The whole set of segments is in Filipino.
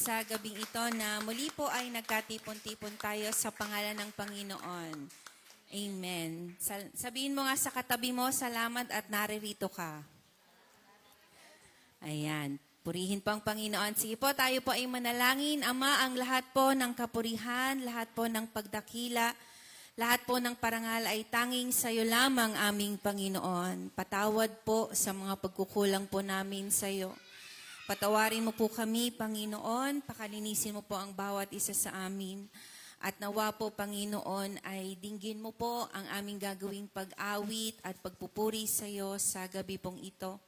sa gabing ito na muli po ay nagkatipon-tipon tayo sa pangalan ng Panginoon. Amen. Sabihin mo nga sa katabi mo, salamat at naririto ka. Ayan. Purihin po ang Panginoon. Sige po, tayo po ay manalangin. Ama, ang lahat po ng kapurihan, lahat po ng pagdakila, lahat po ng parangal ay tanging sa iyo lamang aming Panginoon. Patawad po sa mga pagkukulang po namin sa iyo. Patawarin mo po kami, Panginoon. Pakalinisin mo po ang bawat isa sa amin. At nawa po, Panginoon, ay dinggin mo po ang aming gagawing pag-awit at pagpupuri sa iyo sa gabi pong ito.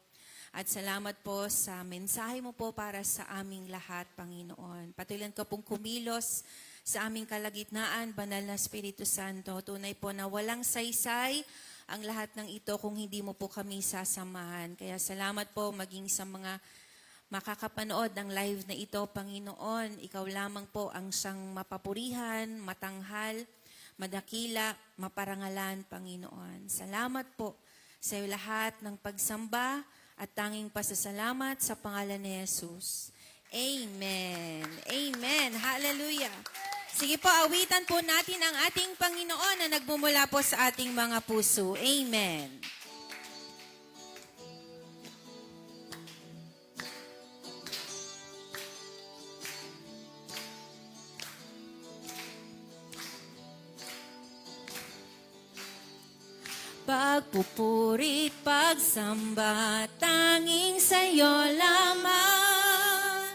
At salamat po sa mensahe mo po para sa aming lahat, Panginoon. Patuloy ka pong kumilos sa aming kalagitnaan, Banal na Espiritu Santo. Tunay po na walang saysay ang lahat ng ito kung hindi mo po kami sasamahan. Kaya salamat po maging sa mga makakapanood ng live na ito, Panginoon. Ikaw lamang po ang siyang mapapurihan, matanghal, madakila, maparangalan, Panginoon. Salamat po sa iyo lahat ng pagsamba at tanging pasasalamat sa pangalan ni Jesus. Amen. Amen. Hallelujah. Sige po, awitan po natin ang ating Panginoon na nagmumula po sa ating mga puso. Amen. Pagpupuri't pagsamba, tanging sa'yo lamang.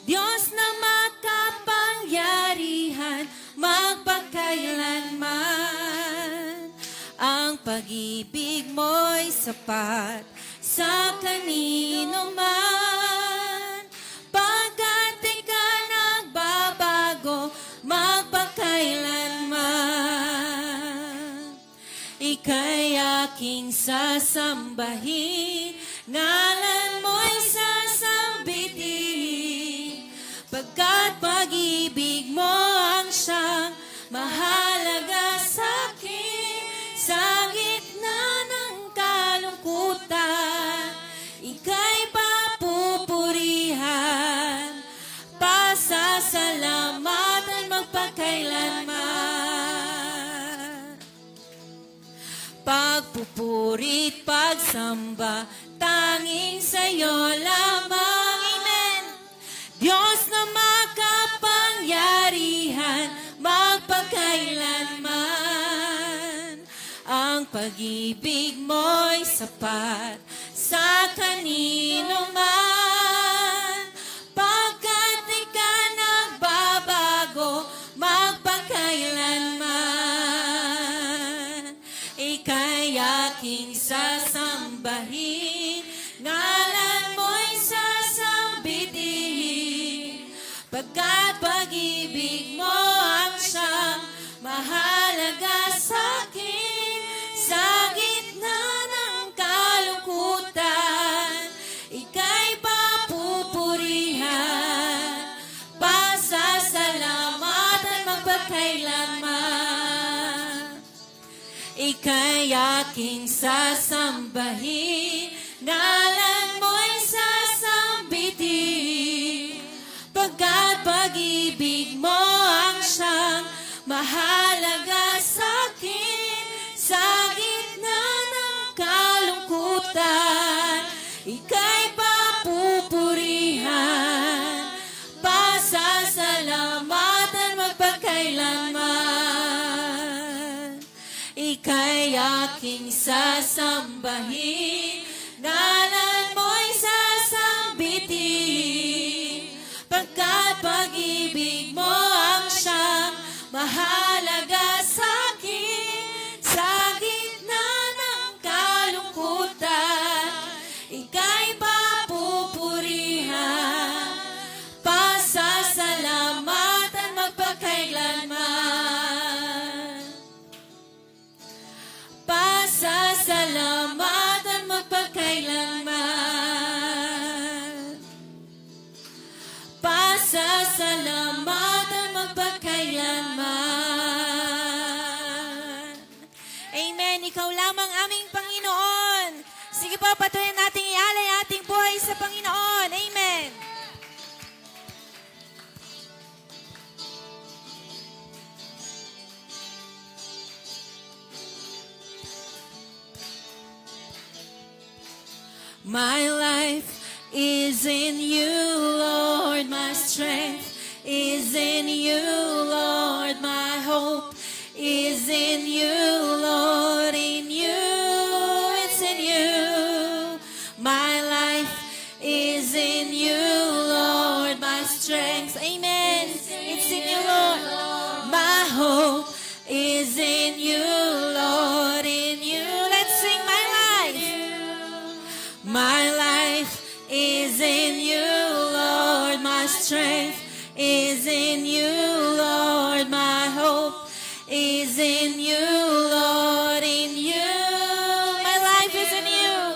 Diyos na makapangyarihan, magpakailanman. Ang pag-ibig mo'y sapat sa kanino man. Pagkat di ka nagbabago, magpakailanman. Ika'y aking sasambahin, ngalan mo'y sasambitin. Pagkat pag-ibig mo ang siyang mahalaga sa'kin. Sa gitna ng kalungkutan, ika'y papupurihan. Pasasalamatan magpakailanman. Pagpupuri't pagsamba, tanging sa'yo lamang. Amen. Diyos na makapangyarihan, magpakailanman. Ang pag-ibig mo'y sapat sa kanino man. Pagkat di ka nagbabago, magpakailanman. Ika'y aking sasambahin, ngalan mo'y sasambitin. Pagkat pag-ibig mo ang siyang mahalaga sa'kin. Sa gitna ng kalungkutan, ika'y papupurihan. Pasasalamatan magpakailanman. Ika'y aking sasambahin, ngalan mo'y sasambitin. Pagkat pag-ibig mo ang siyang mahalaga sa'kin. Sa gitna ng kalungkutan, ika'y papupurihan. Pasasalamatan magpakailanman. Ika'y aking sasambahin, ngalan mo'y sasambitin. Pagkat pag-ibig mo ang siyang mahalaga sa'kin. Sa gitna ng kalungkutan, ika'y papupurihan. Pasasalamatan magpakailanman. Pasasalamatan magpakailanman. Pasasalamatan magpakailanman. Amen. Ikaw lamang aming Panginoon. Sige po, patuloy nating ialay ating buhay sa Panginoon. Amen. My life is in you, Lord. My strength is in you, Lord. My hope is in you, Lord. In you, it's in you. My life is in you, Lord. My strength, amen. It's in you, Lord. My hope is in you, Lord. In you, let's sing my life. My life is in you, Lord. My strength is in you, Lord. My hope is in you, Lord. In you, my life is in you.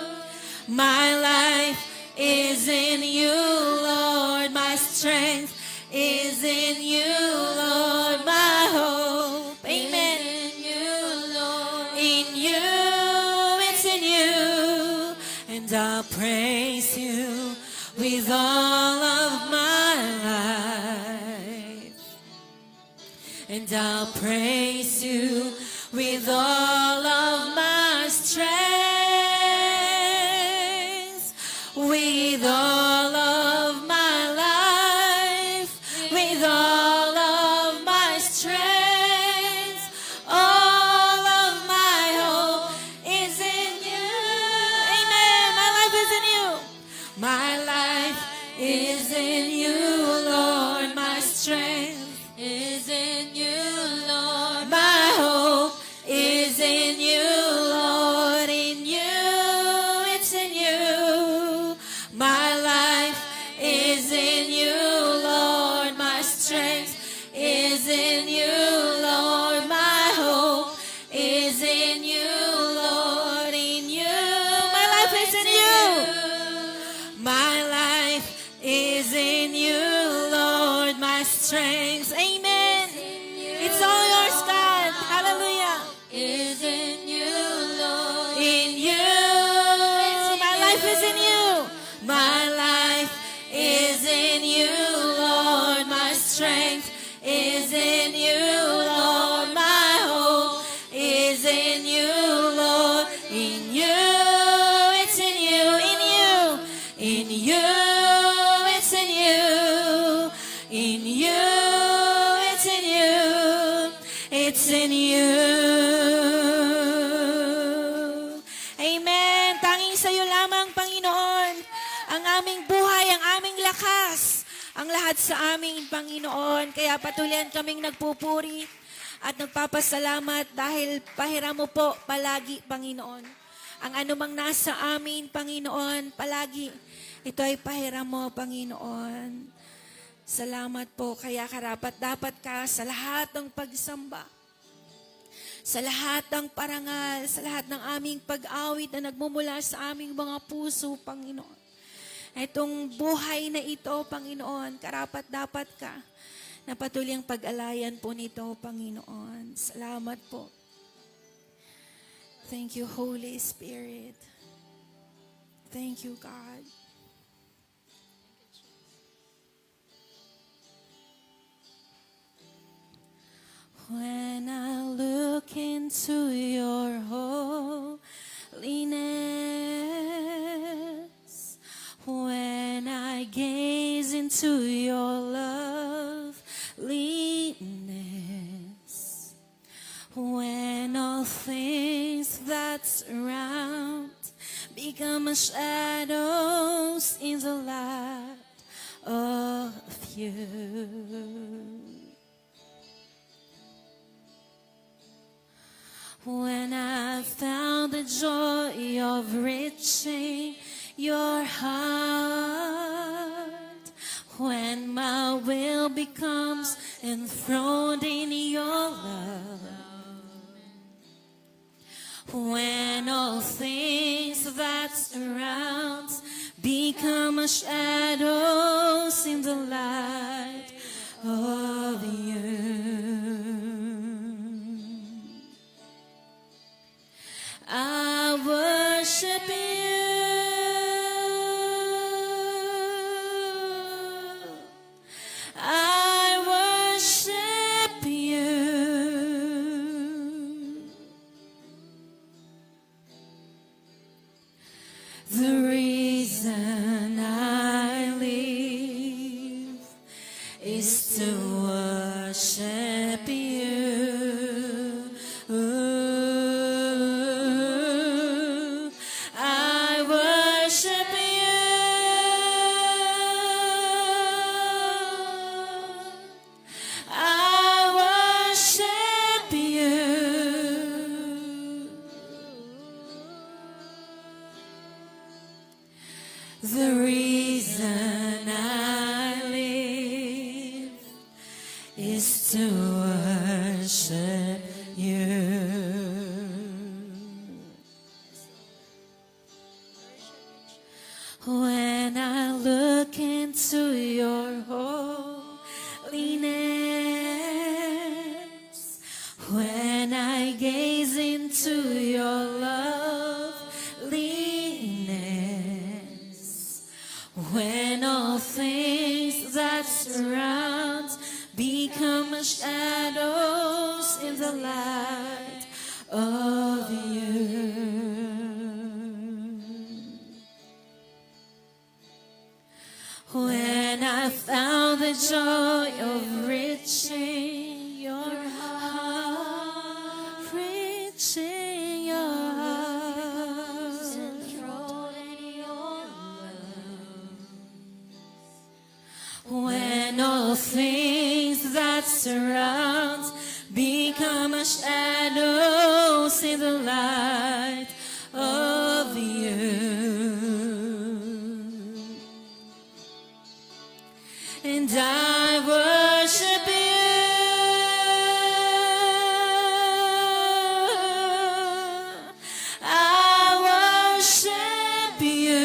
My life is in you, Lord. My strength is in you, Lord. My hope, amen. In you, it's in you. And I'll praise you with all of my life. And I'll praise you with all of my strength. With all of my life. With all of my strength. All of my hope is in you. Amen. My life is in you. My life is in you, Lord. My strength is in you, Lord. My hope is in you, Lord. In you, it's in you. My life is in you, Lord. My strength is in you, Lord. My hope is in you, Lord. In you, my life is in you. My life is in you, Lord. My strength, amen. It's all yours, God. Hallelujah. Is in you, Lord. In you, my life is in you. My life is in you, Lord. My strength is in you, Lord. My hope is in you, Lord. In you, it's in you. In you, in you, it's in you. In you, it's in you. It's in you. Amen. Tanging sa iyo lamang, Panginoon, ang aming buhay, ang aming lakas, ang lahat sa aming Panginoon. Kaya patuloy kaming nagpupuri at nagpapasalamat dahil pahiram mo po palagi, Panginoon. Ang anumang nasa amin, Panginoon, palagi ito ay pahiram mo, Panginoon. Salamat po, kaya karapat-dapat ka sa lahat ng pagsamba, sa lahat ng parangal, sa lahat ng aming pag-awit na nagmumula sa aming mga puso, Panginoon. Itong buhay na ito, Panginoon, karapat-dapat ka na patuloy ang pag-alayan po nito, Panginoon. Salamat po. Thank you, Holy Spirit. Thank you, God. When I look into your holiness, when I gaze into your loveliness, when all things that surround become as shadows in the light of you. When I found the joy of reaching your heart, when my will becomes enthroned in your love, when all things that surround become as shadows in the light of you. I worship you. I worship you. The into your holiness, when I gaze into your loveliness, when all things that surround become shadows in the light of you. When I found the joy of reaching your heart, reaching your heart, enthroned in your love. When all things that surround become a shadows in the light of you. And I worship you. I worship you.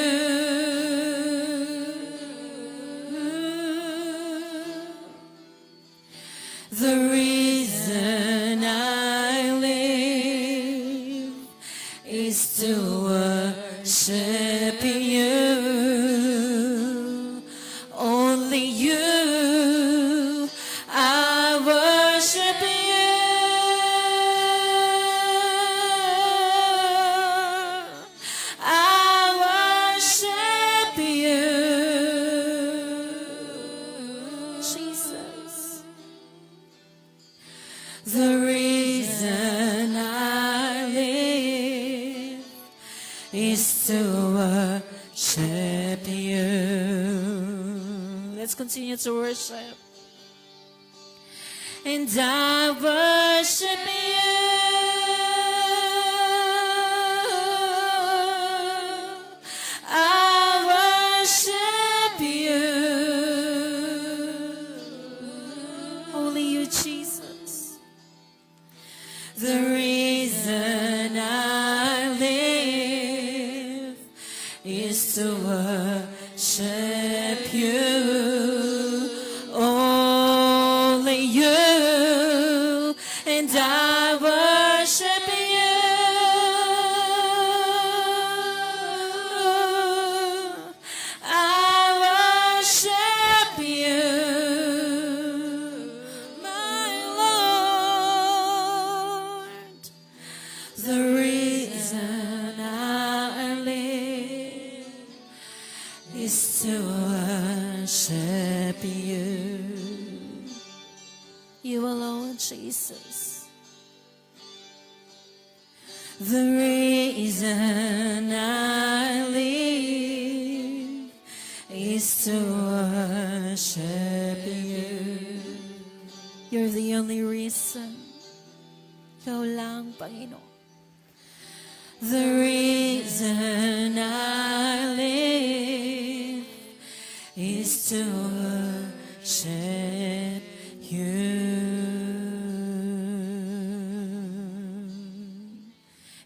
The reason I live is to worship you. Only you. I worship you. I worship you. Jesus. The reason I live is to worship you. Let's continue to worship. And I worship you. I worship you. Only you, Jesus. The reason I live is to worship you. Only you. And I worship you. I worship you, my Lord. The reason I live is to worship you. You alone, Jesus. The reason I live is to worship you. You're the only reason. Ikaw lang, Panginoon. The reason I live is to worship you.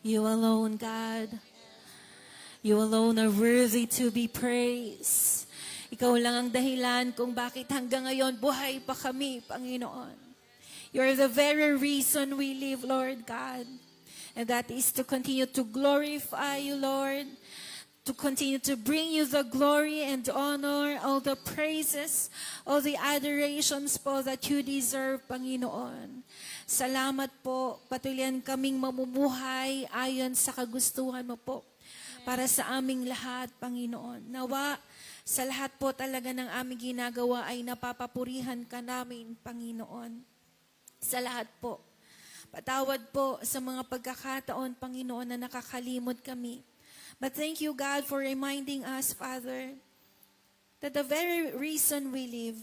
You alone, God. You alone are worthy to be praised. Ikaw lang ang dahilan kung bakit hanggang ngayon buhay pa kami, Panginoon. You're the very reason we live, Lord God. And that is to continue to glorify you, Lord. To continue to bring you the glory and honor, all the praises, all the adorations po that you deserve, Panginoon. Salamat po, patuloy kaming mamumuhay ayon sa kagustuhan mo po para sa aming lahat, Panginoon. Nawa, sa lahat po talaga ng aming ginagawa ay napapapurihan ka namin, Panginoon. Sa lahat po. Patawad po sa mga pagkakataon, Panginoon, na nakakalimot kami. But thank you, God, for reminding us, Father, that the very reason we live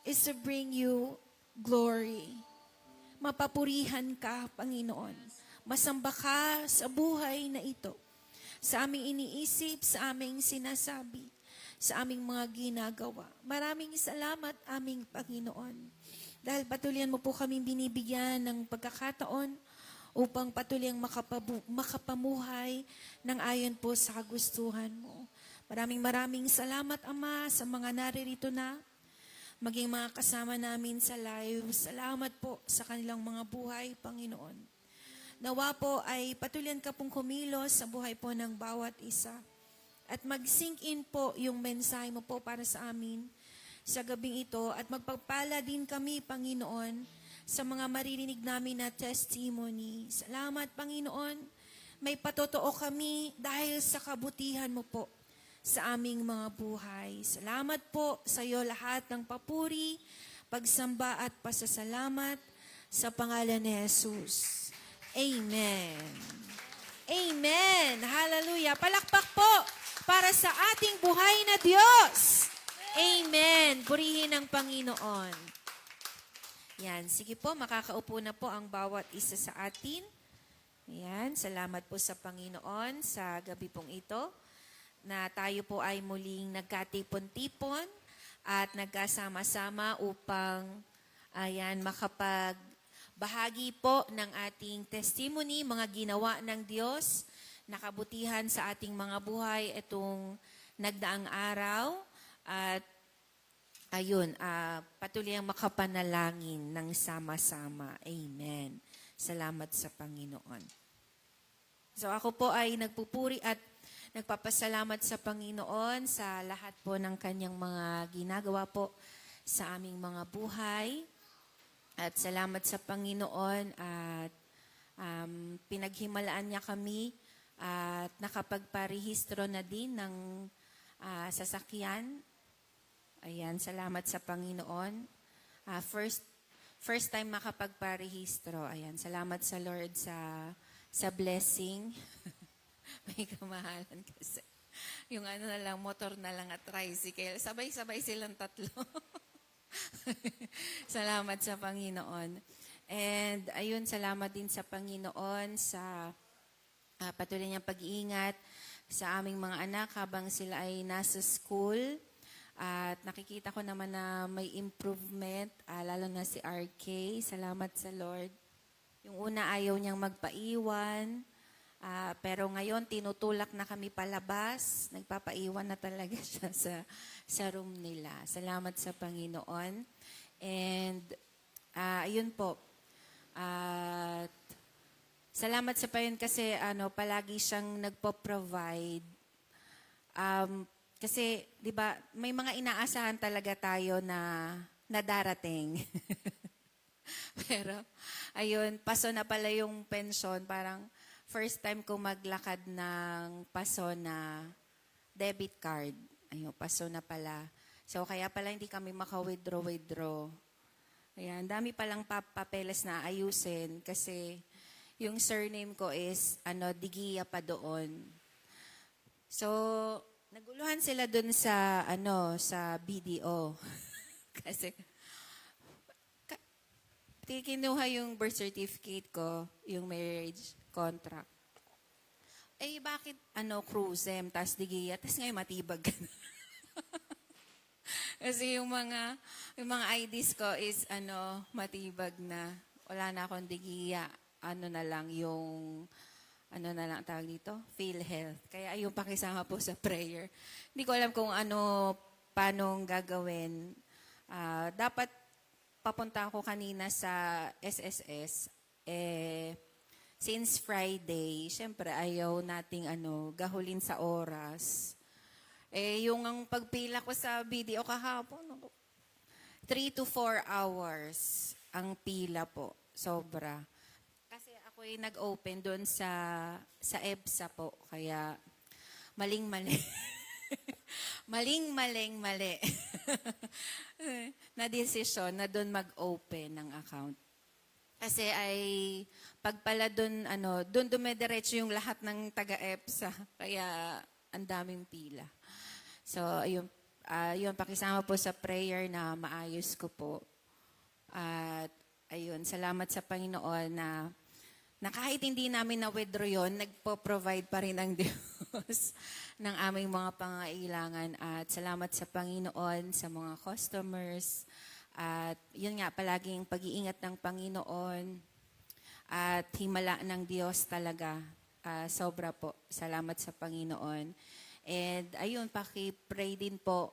is to bring you glory. Mapapurihan ka, Panginoon. Masamba ka sa buhay na ito. Sa aming iniisip, sa aming sinasabi, sa aming mga ginagawa. Maraming salamat, aming Panginoon. Dahil patuloy mo po kaming binibigyan ng pagkakataon upang patuloy makapamuhay ng ayon po sa kagustuhan mo. Maraming salamat, Ama, sa mga naririto na, maging mga kasama namin sa live. Salamat po sa kanilang mga buhay, Panginoon. Nawa po ay patuloy ka pong kumilos sa buhay po ng bawat isa. At mag-sink in po yung mensahe mo po para sa amin sa gabing ito. At magpagpala din kami, Panginoon, sa mga maririnig namin na testimony. Salamat, Panginoon. May patotoo kami dahil sa kabutihan mo po sa aming mga buhay. Salamat po sa iyo lahat ng papuri, pagsamba at pasasalamat sa pangalan ni Jesus. Amen. Amen. Hallelujah. Palakpak po para sa ating buhay na Diyos. Amen. Purihin ang Panginoon. Yan. Sige po, makakaupo na po ang bawat isa sa atin. Yan. Salamat po sa Panginoon sa gabi pong ito na tayo po ay muling nagkatipon-tipon at nagkasama-sama upang makapagbahagi po ng ating testimony, mga ginawa ng Diyos, nakabutihan sa ating mga buhay itong nagdaang araw. At patuloy ang makapanalangin ng sama-sama. Amen. Salamat sa Panginoon. So ako po ay nagpupuri at nagpapasalamat sa Panginoon sa lahat po ng kanyang mga ginagawa po sa aming mga buhay. At salamat sa Panginoon at pinaghimalaan niya kami at nakapagparehistro na din ng sasakyan. Ayan, salamat sa Panginoon. First time makapagparehistro. Ayan, salamat sa Lord sa blessing. May kamahalan kasi. Yung na lang, motor na lang at tricycle. Sabay-sabay silang tatlo. Salamat sa Panginoon. And ayun, salamat din sa Panginoon sa patuloy niyang pag-iingat sa aming mga anak habang sila ay nasa school. At nakikita ko naman na may improvement, lalo na si RK. Salamat sa Lord. Yung una ayaw niyang magpaiwan. Pero ngayon, tinutulak na kami palabas. Nagpapaiwan na talaga siya sa room nila. Salamat sa Panginoon. And, ayun po. At, salamat sa Panginoon kasi palagi siyang nagpo-provide. Kasi, di ba, may mga inaasahan talaga tayo na darating. Pero, ayun, paso na pala yung pensyon. Parang, first time ko maglakad ng paso na debit card. Ayun, paso na pala. So, kaya pala hindi kami maka-withdraw. Ayan, dami palang papeles na ayusin kasi yung surname ko is, Digia pa doon. So, naguluhan sila doon sa, sa BDO. Kasi, kinuha yung birth certificate ko, yung marriage contract. Eh, bakit, cruisem, tas Digia, tas ngayon matibag ka na. Kasi yung mga IDs ko is, matibag na. Wala na akong Digia. Na lang yung, na lang tawag dito? PhilHealth. Kaya yung pakisama po sa prayer. Hindi ko alam kung paano gagawin. Dapat papunta ako kanina sa SSS. Since Friday, syempre ayaw nating gahulin sa oras. Yung ang pagpila ko sa video kahapon, 3 to 4 hours ang pila po. Sobra. Kasi ako ay nag-open doon sa EBSA po. Kaya maling-mali. Mali. Na desisyon na doon mag-open ng account. Kasi ay pagpala doon, doon dumediretso yung lahat ng taga-EPSA. Kaya ang daming pila. So, ayun, pakisama po sa prayer na maayos ko po. At ayun, salamat sa Panginoon na kahit hindi namin na-withdraw yun, nagpo-provide pa rin ang Diyos ng aming mga pangailangan. At salamat sa Panginoon, sa mga customers. At yun nga, palaging pag-iingat ng Panginoon at himala ng Diyos talaga. Sobra po. Salamat sa Panginoon. And ayun, paki-pray din po.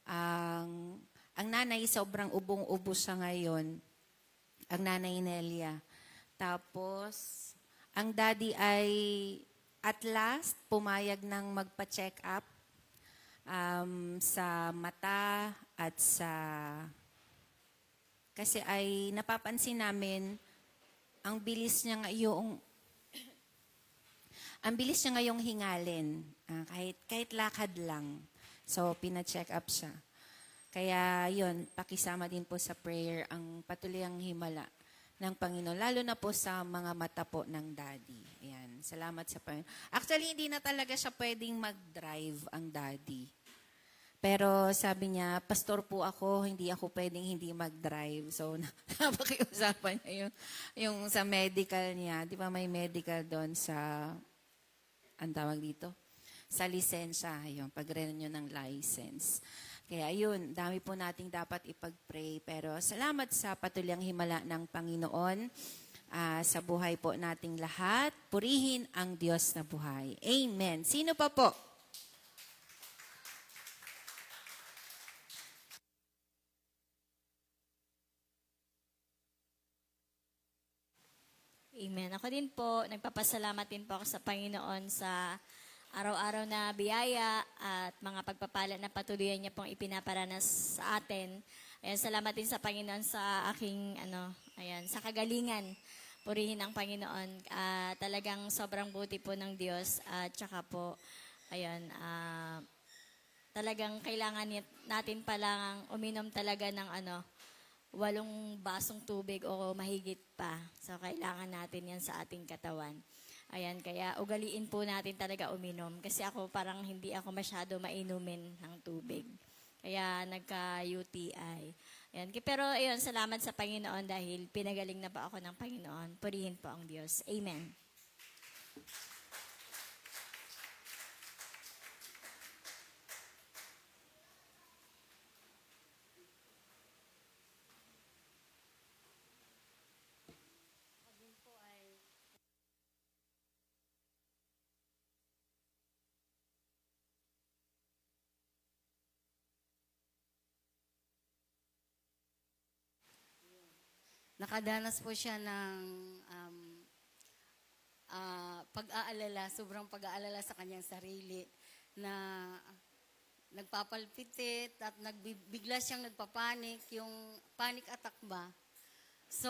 Ang nanay sobrang ubong-ubo siya ngayon. Ang nanay Nelia. Tapos, ang daddy ay at last pumayag ng magpa-check up sa mata at sa... Kasi ay napapansin namin ang bilis niya ngayong hingalin, kahit lakad lang. So, pina-check up siya. Kaya, yun, pakisama din po sa prayer ang patuloy ang himala ng Panginoon, lalo na po sa mga mata po ng daddy. Ayan, salamat sa Panginoon. Actually, hindi na talaga siya pwedeng mag-drive ang daddy. Pero sabi niya, pastor po ako, hindi ako pwedeng hindi mag-drive. So, napakiusapan niya yung sa medical niya. Di ba may medical doon sa, ang tawag dito? Sa lisensya, yung pag-renew ng license. Kaya yun, dami po nating dapat ipag-pray. Pero salamat sa patuloy ang himala ng Panginoon sa buhay po nating lahat. Purihin ang Diyos na buhay. Amen. Sino pa po? Amen. Ako din po, nagpapasalamat din po ako sa Panginoon sa araw-araw na biyaya at mga pagpapala na patuloy niya pong ipinaparanas sa atin. Ayan, salamat din sa Panginoon sa aking, sa kagalingan. Purihin ang Panginoon. Talagang sobrang buti po ng Diyos. At saka po, talagang kailangan natin palang uminom talaga ng 8 basong tubig o mahigit pa. So, kailangan natin yan sa ating katawan. Ayan, kaya ugaliin po natin talaga uminom. Kasi ako parang hindi ako masyado mainumin ng tubig. Kaya nagka-UTI. Ayan, pero ayun, salamat sa Panginoon dahil pinagaling na po ako ng Panginoon. Purihin po ang Diyos. Amen. Nakadanas po siya ng pag-aalala, sobrang pag-aalala sa kanyang sarili na nagpapalpitit at bigla siyang nagpapanik, yung panic attack ba. So,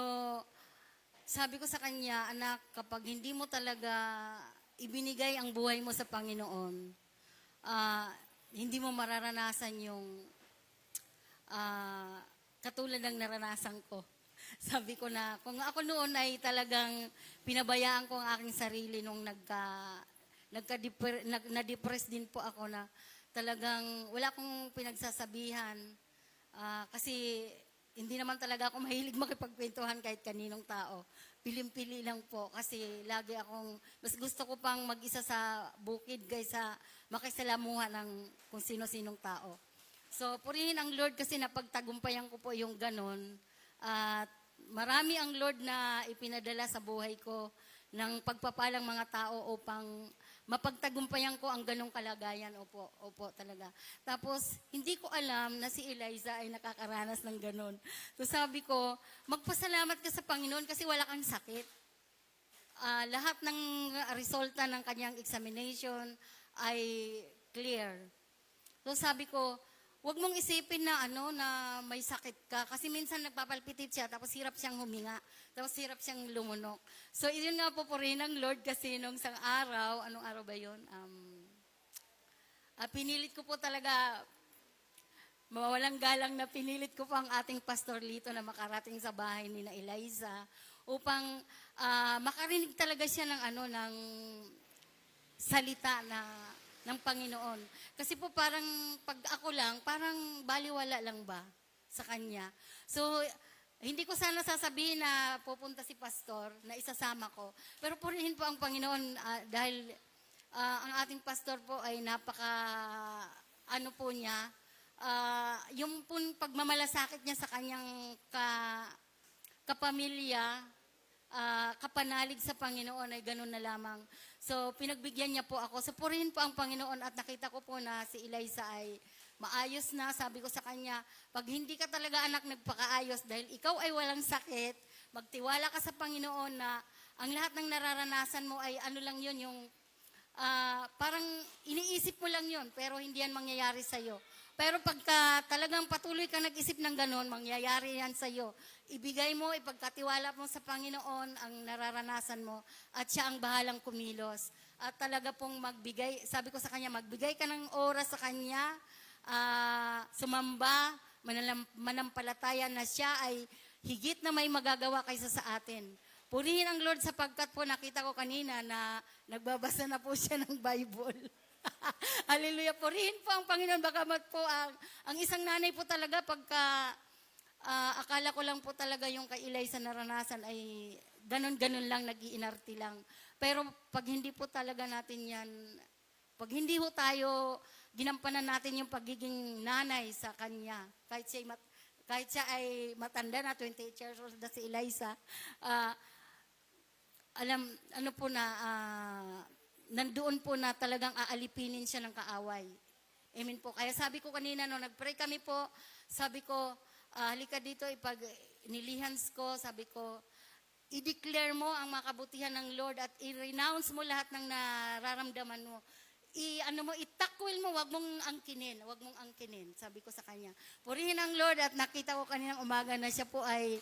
sabi ko sa kanya, anak, kapag hindi mo talaga ibinigay ang buhay mo sa Panginoon, hindi mo mararanasan yung katulad ng naranasan ko. Sabi ko na, kung ako noon ay talagang pinabayaan ko ang aking sarili nung na-depress din po ako na talagang wala akong pinagsasabihan. Kasi hindi naman talaga ako mahilig makipagkwentuhan kahit kaninong tao. Pilim-pili lang po kasi lagi akong, mas gusto ko pang mag-isa sa bukid kaysa makisalamuhan ng kung sino-sinong tao. So, purihin ang Lord kasi napagtagumpayan ko po yung ganon. At marami ang Lord na ipinadala sa buhay ko ng pagpapalang mga tao upang mapagtagumpayan ko ang ganong kalagayan. Opo talaga. Tapos, hindi ko alam na si Eliza ay nakakaranas ng ganon. So sabi ko, magpasalamat ka sa Panginoon kasi wala kang sakit. Lahat ng resulta ng kanyang examination ay clear. So sabi ko, huwag mong isipin na na may sakit ka. Kasi minsan nagpapalpitit siya, tapos hirap siyang huminga, tapos hirap siyang lumunok. So, yun nga po rin ng Lord kasi nung isang araw, anong araw ba yun? Pinilit ko po talaga, mawawalang galang na pinilit ko po ang ating Pastor Lito na makarating sa bahay ni na Eliza upang makarinig talaga siya ng salita ng Panginoon. Kasi po parang pag ako lang, parang baliwala lang ba sa kanya. So, hindi ko sana sasabihin na pupunta si pastor, na isasama ko. Pero purihin po ang Panginoon dahil ang ating pastor po ay po niya, yung pagmamalasakit niya sa kanyang kapamilya, kapanalig sa Panginoon ay ganun na lamang. So, pinagbigyan niya po ako. So, purihin po ang Panginoon at nakita ko po na si Eliza ay maayos na. Sabi ko sa kanya, pag hindi ka talaga anak nagpakaayos dahil ikaw ay walang sakit, magtiwala ka sa Panginoon na ang lahat ng nararanasan mo ay ano lang yun, yung parang iniisip mo lang yun, pero hindi yan mangyayari sa'yo. Pero pagka talagang patuloy ka nag-isip ng ganon, mangyayari yan sa'yo. Ibigay mo, ipagkatiwala mo sa Panginoon ang nararanasan mo at siya ang bahalang kumilos. At talaga pong magbigay, sabi ko sa kanya, magbigay ka ng oras sa kanya, sumamba, manampalataya na siya ay higit na may magagawa kaysa sa atin. Purihin ang Lord sapagkat po nakita ko kanina na nagbabasa na po siya ng Bible. Hallelujah. Purihin po ang Panginoon. Bagamat po ang isang nanay po talaga pagka akala ko lang po talaga yung kay Eliza naranasan ay ganon-ganon lang, nag-iinarti lang. Pero pag hindi po talaga natin yan, pag hindi ho tayo, ginampanan natin yung pagiging nanay sa kanya, kahit siya ay matanda na, 28 years old na si Eliza, ano po na, nandoon po na talagang aalipinin siya ng kaaway. Amen po. Kaya sabi ko kanina, nung nag-pray kami po, sabi ko, halika dito, ipag nilihans ko, sabi ko, i-declare mo ang makabutihan ng Lord at i-renounce mo lahat ng nararamdaman mo. Itakwil mo, wag mong angkinin, sabi ko sa kanya. Purihin ang Lord at nakita ko kaninang umaga na siya po ay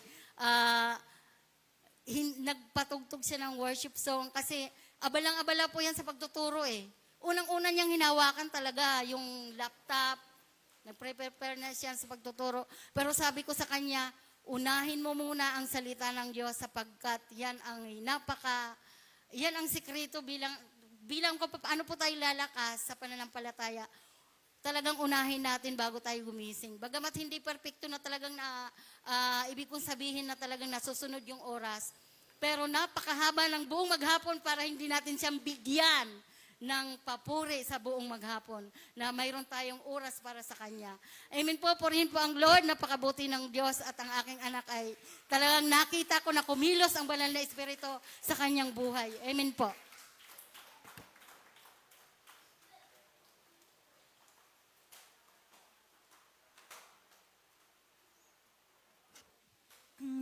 nagpatugtog siya ng worship song kasi abalang-abala po yan sa pagtuturo eh. Unang-una niyang hinawakan talaga yung laptop, nagprepare na siya sa pagtuturo. Pero sabi ko sa kanya, unahin mo muna ang salita ng Diyos sapagkat yan ang sikreto bilang paano po tayo lalakas sa pananampalataya. Talagang unahin natin bago tayo gumising. Bagamat hindi perfecto na talagang ibig kong sabihin na talagang nasusunod yung oras. Pero napakahaba ng buong maghapon para hindi natin siyang bigyan ng papuri sa buong maghapon na mayroon tayong oras para sa Kanya. Amen po, purihin po ang Lord, napakabuti ng Diyos at ang aking anak ay talagang nakita ko na kumilos ang banal na Espiritu sa kanyang buhay. Amen po.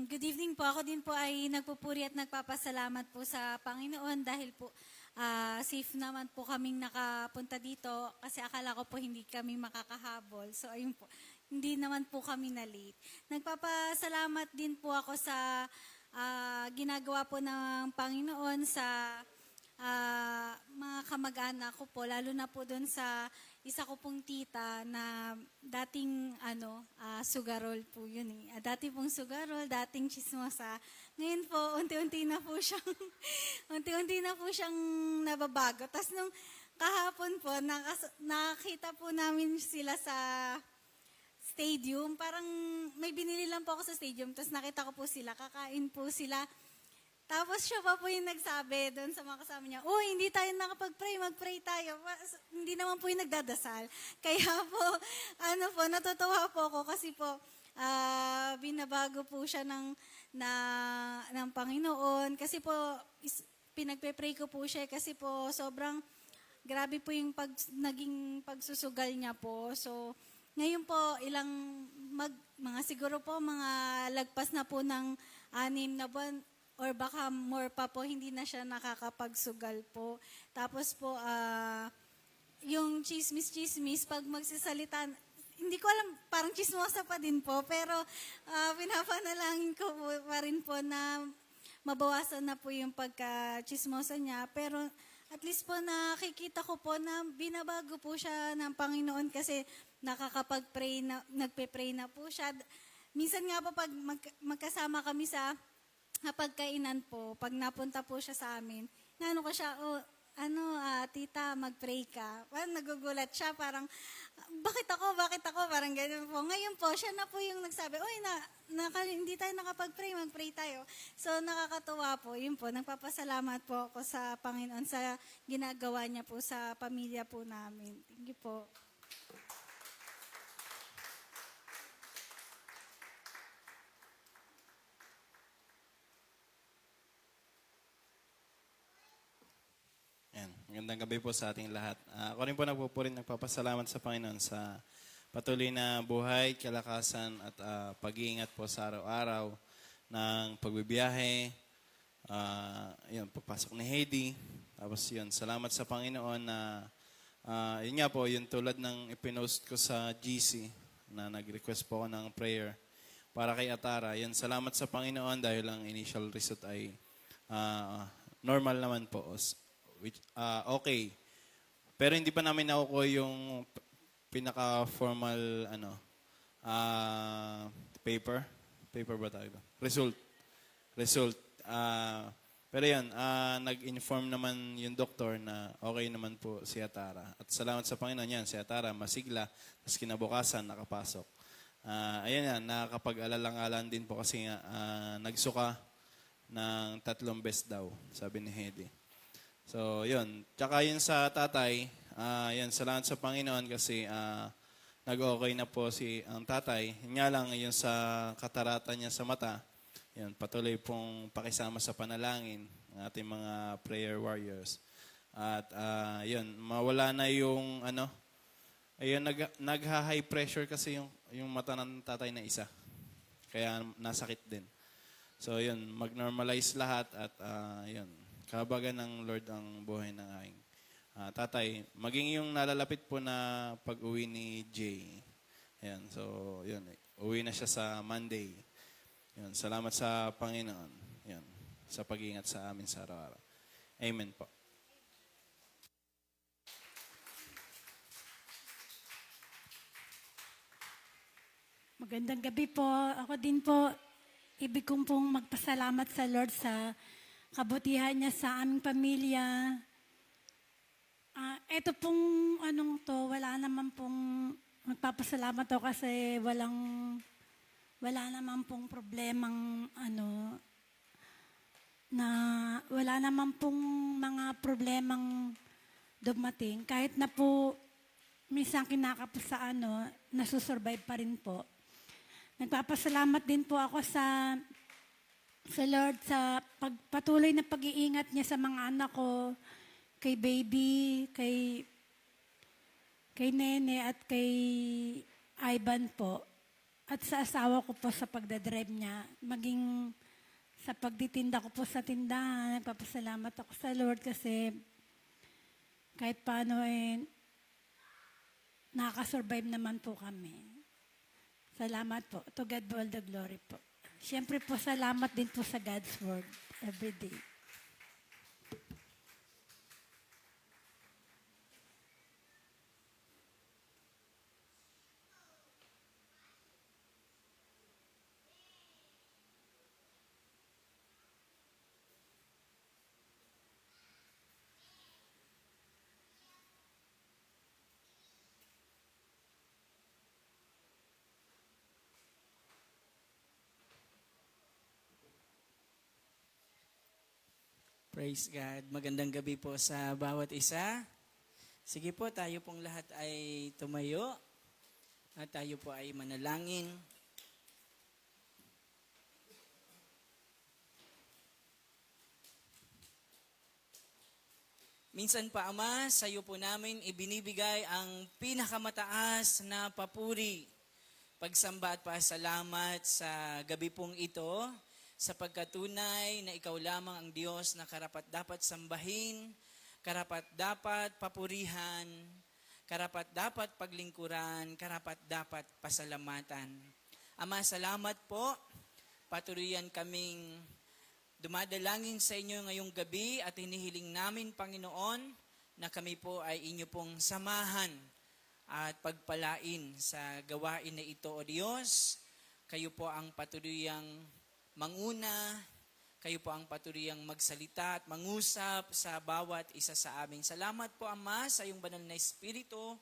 Good evening po. Ako din po ay nagpupuri at nagpapasalamat po sa Panginoon dahil po safe naman po kaming nakapunta dito kasi akala ko po hindi kami makakahabol. So ayun po, hindi naman po kami na-late. Nagpapasalamat din po ako sa ginagawa po ng Panginoon sa mga kamag-anak ko po, lalo na po doon sa isa ko pong tita na dating sugarol po yun eh. Dati pong sugarol, dating chismosa. Ngayon po, unti-unti na po siyang nababago. Tapos nung kahapon po, nakita po namin sila sa stadium. Parang may binili lang po ako sa stadium. Tapos nakita ko po sila, kakain po sila. Tapos siya pa po yung nagsabi doon sa mga kasama niya, hindi tayo nakapag-pray, mag-pray tayo. Hindi naman po yung nagdadasal. Kaya po, natutuwa po ako kasi po, binabago po siya ng Panginoon. Kasi po, pinagpe-pray ko po siya kasi po sobrang grabe po yung naging pagsusugal niya po. So, ngayon po, mga siguro po, mga lagpas na po ng 6 na buwan, or baka more pa po, hindi na siya nakakapagsugal po. Tapos po, yung chismis, pag magsasalita, hindi ko alam, parang chismosa pa din po, pero pinapanalangin ko po pa rin po na mabawasan na po yung pagka-chismosa niya. Pero at least po nakikita ko po na binabago po siya ng Panginoon kasi nakakapag-pray na, nagpe-pray na po siya. Minsan nga po pag magkasama kami sa pagkainan po, pag napunta po siya sa amin, ko siya, tita, mag-pray ka. Parang nagugulat siya, parang, bakit ako, parang ganyan po. Ngayon po, siya na po yung nagsabi, hindi tayo nakapag-pray, mag-pray tayo. So, nakakatuwa po, yun po, nagpapasalamat po ako sa Panginoon sa ginagawa niya po sa pamilya po namin. Thank you po. Magandang gabi po sa ating lahat. Ako rin po nagpapasalamat sa Panginoon sa patuloy na buhay, kalakasan at pag-iingat po sa araw-araw ng pagbibiyahe. Yun, papasok ni Heidi. Tapos yun, salamat sa Panginoon na yun nga po, yung tulad ng ipinost ko sa GC na nag-request po ako ng prayer para kay Atara. Yun, salamat sa Panginoon dahil ang initial result ay normal naman po. Which, okay. Pero hindi pa namin nakukuha yung pinaka-formal paper. Paper ba tayo? Result. Pero yan, nag-inform naman yung doktor na okay naman po si Atara. At salamat sa Panginoon yan, si Atara masigla, tapos kinabukasan nakapasok. Ayan yan, nakakapag-alalang-alan din po kasi nga, nagsuka ng 3 beses daw, sabi ni Hedy. So, yun. Tsaka yun sa tatay, yun, salamat sa Panginoon kasi nag-okay na po ang tatay. Yun nga lang, yun sa katarata niya sa mata, yun, patuloy pong pakisama sa panalangin ng ating mga prayer warriors. At yun, mawala na yung ayun, nagha-high pressure kasi yung mata ng tatay na isa. Kaya nasakit din. So yun, mag-normalize lahat at yun, kabagan ng Lord ang buhay ng aking tatay. Maging yung nalalapit po na pag-uwi ni Jay. Ayan, so yun, uwi na siya sa Monday. Yun, salamat sa Panginoon. Yun, sa pag-iingat sa amin sa araw-araw. Amen po. Magandang gabi po. Ako din po, ibig kong pong magpasalamat sa Lord sa kabutihan niya sa aming pamilya. Ito pong wala naman pong magpapasalamat ako kasi wala naman pong problemang na wala naman pong mga problemang dumating. Kahit na po minsan kinakapos sa nasusurvive pa rin po. Nagpapasalamat din po ako sa Lord sa patuloy na pag-iingat niya sa mga anak ko, kay baby, kay Nene at kay Ivan po. At sa asawa ko po sa pagdadrive niya, maging sa pagtitinda ko po sa tindahan, nagpapasalamat ako sa Lord kasi kahit paano nakakasurvive naman po kami. Salamat po. To God be all the glory po. Siyempre po, salamat din po sa God's Word every day. Praise God. Magandang gabi po sa bawat isa. Sige po, tayo pong lahat ay tumayo at tayo po ay manalangin. Minsan pa, Ama, sa iyo po namin ibinibigay ang pinakamataas na papuri, pagsamba at pasalamat sa gabi pong ito, sa pagkatunay na ikaw lamang ang Diyos na karapat-dapat sambahin, karapat-dapat papurihan, karapat-dapat paglingkuran, karapat-dapat pasalamatan. Ama, salamat po. Patuloyan kaming dumadalangin sa inyo ngayong gabi at hinihiling namin, Panginoon, na kami po ay inyo pong samahan at pagpalain sa gawain na ito, O Diyos. Kayo po ang patuluyang manguna, kayo po ang patuluyang magsalita at mangusap sa bawat isa sa amin. Salamat po, Ama, sa iyong banal na Espiritu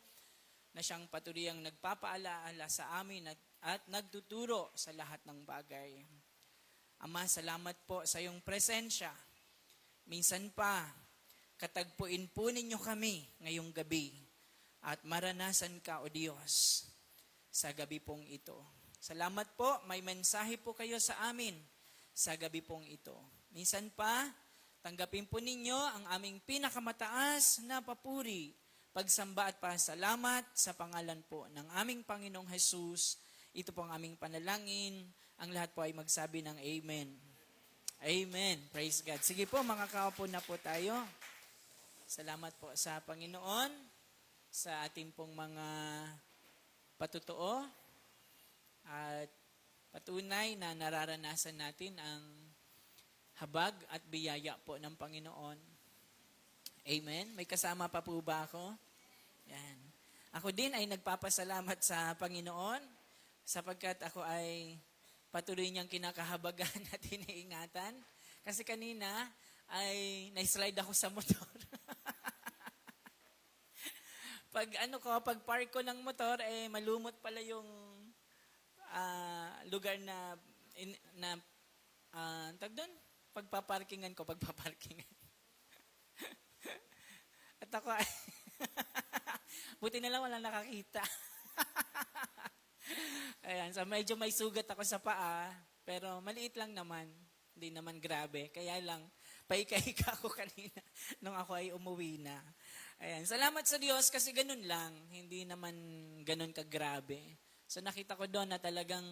na siyang patuluyang nagpapaalaala sa amin at nagtuturo sa lahat ng bagay. Ama, salamat po sa iyong presensya. Minsan pa, katagpuin po ninyo kami ngayong gabi at maranasan ka, O Diyos, sa gabi pong ito. Salamat po, may mensahe po kayo sa amin sa gabi pong ito. Minsan pa, Tanggapin po ninyo ang aming pinakamataas na papuri, pagsamba at pasalamat sa pangalan po ng aming Panginoong Jesus. Ito po ang aming panalangin. Ang lahat po ay magsabi ng Amen. Amen. Praise God. Sige po, makakaupo na po tayo. Salamat po sa Panginoon, sa ating pong mga patutuo at patunay na nararanasan natin ang habag at biyaya po ng Panginoon. Amen. May kasama pa po ba ako? Yan. Ako din ay nagpapasalamat sa Panginoon sapagkat ako ay patuloy niyang kinakahabagan at iniingatan. Kasi kanina ay na-slide ako sa motor. pag park ko ng motor, malumot pala yung lugar na tag doon, pagpaparkingan. At ako ay, buti na lang walang nakakita. Ayan, so medyo may sugat ako sa paa, pero maliit lang naman. Hindi naman grabe. Kaya lang, paika-hika ako kanina nung ako ay umuwi na. Ayan, salamat sa Diyos kasi ganun lang. Hindi naman ganun kagrabe. So nakita ko doon na talagang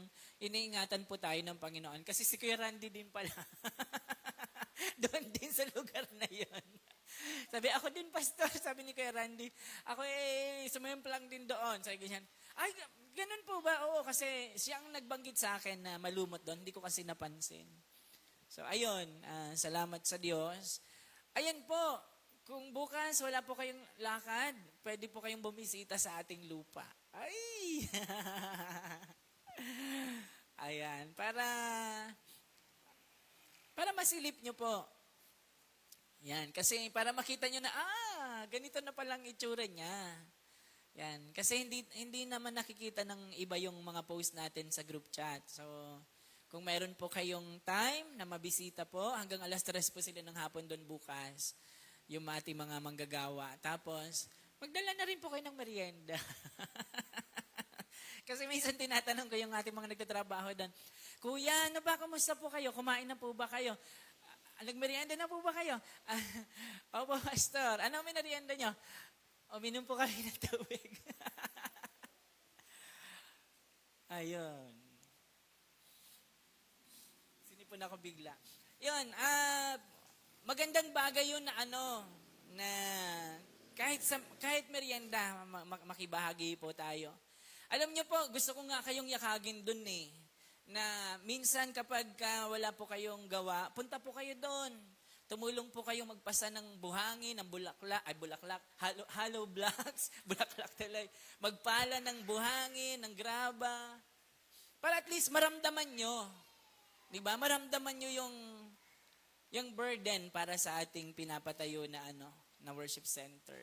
iniingatan po tayo ng Panginoon. Kasi si Kuya Randy din pala. Doon din sa lugar na yon. Sabi, ako din pastor, sabi ni Kuya Randy. Ako sumemplang din doon. Sabi ganyan, ay, ganun po ba? Oo, kasi siya ang nagbanggit sa akin na malumot doon. Hindi ko kasi napansin. So ayun, salamat sa Diyos. Ayan po, kung bukas wala po kayong lakad, pwede po kayong bumisita sa ating lupa. Ay! Ayan, para masilip nyo po. Yan, kasi para makita nyo na, ganito na palang itsura niya. Yan, kasi hindi naman nakikita ng iba yung mga post natin sa group chat. So, kung meron po kayong time na mabisita po, hanggang 3:00 po sila ng hapon doon bukas, yung ating mga manggagawa. Tapos, magdala na rin po kayo ng merienda. Kasi minsan tinatanong ko yung ating mga nagtatrabaho doon, Kuya, ano ba, kumusta po kayo? Kumain na po ba kayo? Nagmerienda na po ba kayo? Opo, pastor. Ano ang merienda nyo? Uminom po kami ng tubig. Ayun. Sinipon ako bigla. Yun, magandang bagay yun na na kahit merienda, makibahagi po tayo. Alam niyo po, gusto ko nga kayong yakagin dun na minsan kapag wala po kayong gawa, punta po kayo doon. Tumulong po kayong magpasa ng buhangin, ng bulaklak, hollow blocks, bulaklak talay. Magpala ng buhangin, ng graba. Para at least maramdaman nyo. Diba? Maramdaman nyo yung burden para sa ating pinapatayo na na worship center.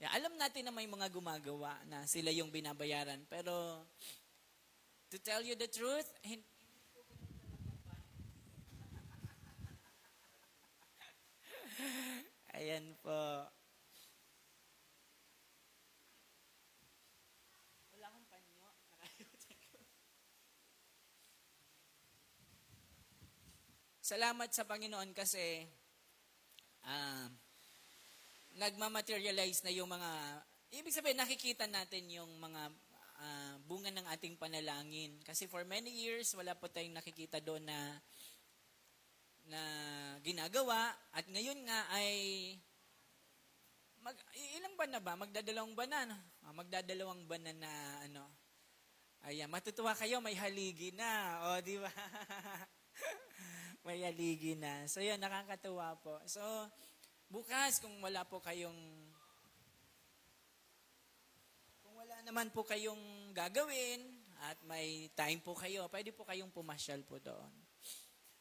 Yeah, alam natin na may mga gumagawa na sila yung binabayaran. Pero, to tell you the truth, ayan po. Wala akong panyo. Salamat sa Panginoon kasi nagmamaterialize na yung mga, ibig sabihin nakikita natin yung mga bunga ng ating panalangin. Kasi for many years, wala po tayong nakikita doon na ginagawa. At ngayon nga ay, ilang ban na ba? Magdadalawang ban na. Magdadalawang ban na ayan, matutuwa kayo, may haligi na. O, di ba? May haligi na. So, yun, nakakatuwa po. So, bukas, kung wala naman po kayong gagawin at may time po kayo, pwede po kayong pumasyal po doon.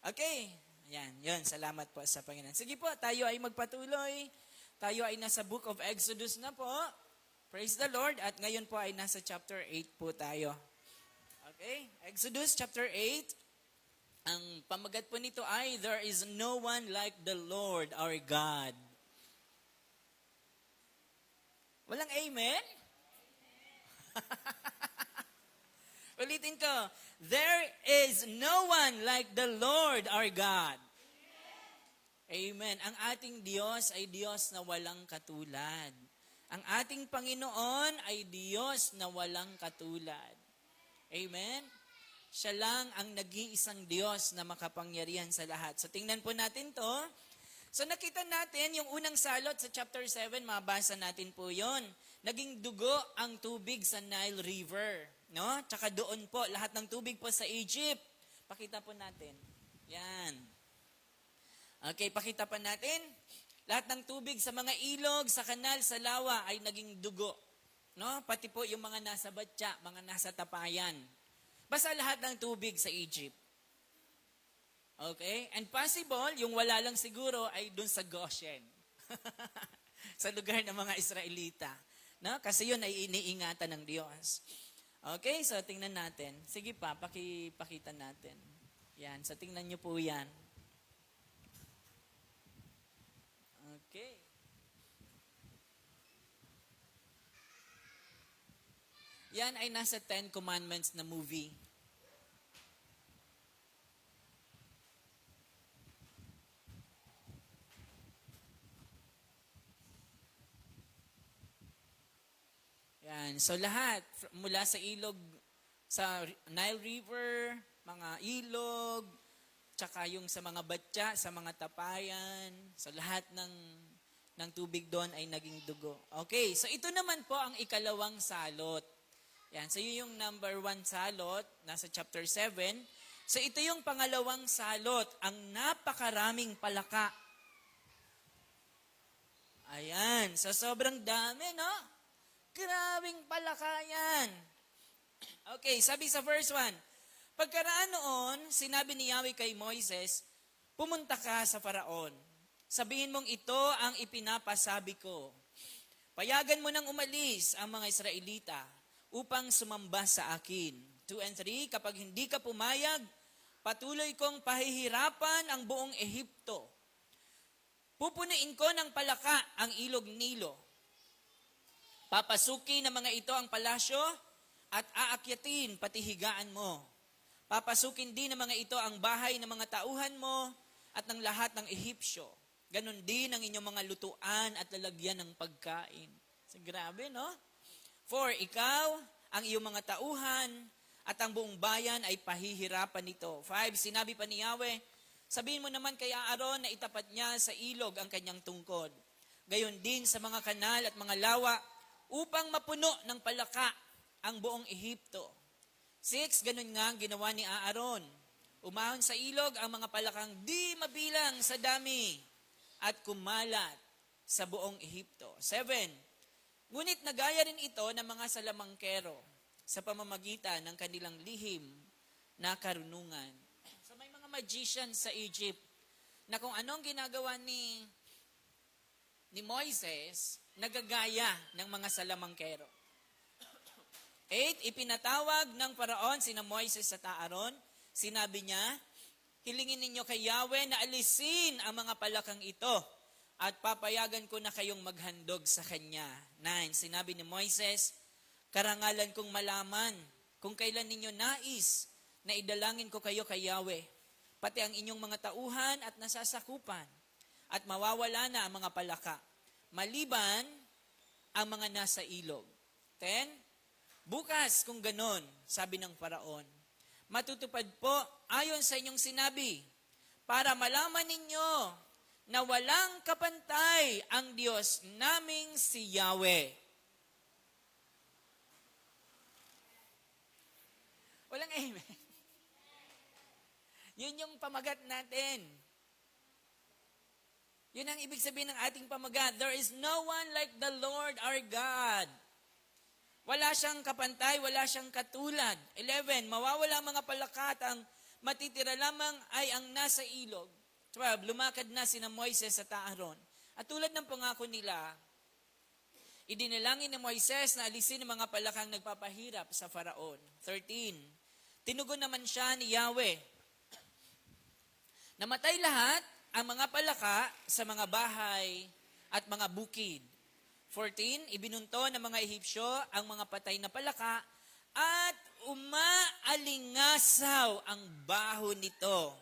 Okay. Ayan. Yun. Salamat po sa Panginoon. Sige po, tayo ay magpatuloy. Tayo ay nasa Book of Exodus na po. Praise the Lord. At ngayon po ay nasa chapter 8 po tayo. Okay. Exodus chapter 8. Ang pamagat po nito ay, There is no one like the Lord our God. Walang amen? Ulitin ko. There is no one like the Lord our God. Amen. Ang ating Diyos ay Diyos na walang katulad. Ang ating Panginoon ay Diyos na walang katulad. Amen? Siya lang ang nag-iisang Diyos na makapangyarihan sa lahat. So tingnan po natin to. So nakita natin yung unang salot sa chapter 7, mabasa natin po yon. Naging dugo ang tubig sa Nile River. No? Tsaka doon po, lahat ng tubig po sa Egypt. Pakita po natin. Yan. Okay, pakita pa natin. Lahat ng tubig sa mga ilog, sa kanal, sa lawa ay naging dugo. No? Pati po yung mga nasa batya, mga nasa tapayan. Basta lahat ng tubig sa Egypt. Okay? And possible, yung wala lang siguro ay dun sa Goshen. Sa lugar ng mga Israelita. No? Kasi yun ay iniingatan ng Diyos. Okay, so tingnan natin. Sige pa, pakita natin. Yan, so tingnan nyo po yan. Okay. Yan ay nasa 10 Commandments na movie. Yan. So lahat, mula sa ilog, sa Nile River, mga ilog, tsaka yung sa mga batya, sa mga tapayan, sa lahat ng tubig doon ay naging dugo. Okay, so ito naman po ang ikalawang salot. Yan, so yun yung number 1 salot, nasa chapter 7. So ito yung pangalawang salot, ang napakaraming palaka. Ayan, so sobrang dami, no? Grabing palaka yan. Okay, sabi sa verse 1, pagkaraan noon, sinabi ni Yahweh kay Moises, pumunta ka sa Faraon. Sabihin mong ito ang ipinapasabi ko. Payagan mo nang umalis ang mga Israelita upang sumamba sa akin. 2 and 3, kapag hindi ka pumayag, patuloy kong pahihirapan ang buong Ehipto. Pupunuin ko ng palaka ang ilog Nilo. Papasukin ng mga ito ang palasyo at aakyatin pati higaan mo. Papasukin din ng mga ito ang bahay ng mga tauhan mo at ng lahat ng Ehipsyo. Ganon din ang inyong mga lutuan at lalagyan ng pagkain. So, grabe, no? 4, ikaw, ang iyong mga tauhan at ang buong bayan ay pahihirapan nito. 5, sinabi pa ni Yahweh, sabihin mo naman kay Aaron na itapat niya sa ilog ang kanyang tungkod. Gayon din sa mga kanal at mga lawa upang mapuno ng palaka ang buong Ehipto. 6, ganun nga ang ginawa ni Aaron. Umahon sa ilog ang mga palakang di mabilang sa dami at kumalat sa buong Ehipto. 7, ngunit nagaya rin ito ng mga salamangkero sa pamamagitan ng kanilang lihim na karunungan. So may mga magicians sa Egypt na kung anong ginagawa ni Moises, nagagaya ng mga salamangkero. 8, ipinatawag ng Paraon sina Moises at Aaron. Sinabi niya, hilingin ninyo kay Yahweh na alisin ang mga palakang ito at papayagan ko na kayong maghandog sa kanya. 9, sinabi ni Moises, karangalan kong malaman kung kailan ninyo nais na idalangin ko kayo kay Yahweh, pati ang inyong mga tauhan at nasasakupan, at mawawala na ang mga palaka, maliban ang mga nasa ilog. 10, bukas kung ganon, sabi ng Paraon, matutupad po ayon sa inyong sinabi, para malaman ninyo na walang kapantay ang Diyos naming si Yahweh. Walang amen. Yun yung pamagat natin. Yun ang ibig sabihin ng ating pamagat. There is no one like the Lord our God. Wala siyang kapantay, wala siyang katulad. 11, mawawala ang mga palakat, ang matitira lamang ay ang nasa ilog. 12, lumakad na sina Moises at Aaron. At tulad ng pangako nila, idinalangin ni Moises na alisin ang mga palakang nagpapahirap sa Faraon. 13, tinugon naman siya ni Yahweh. Namatay lahat ang mga palaka sa mga bahay at mga bukid. 14, ibinunto ng mga Ehipsyo ang mga patay na palaka at umaalingasaw ang baho nito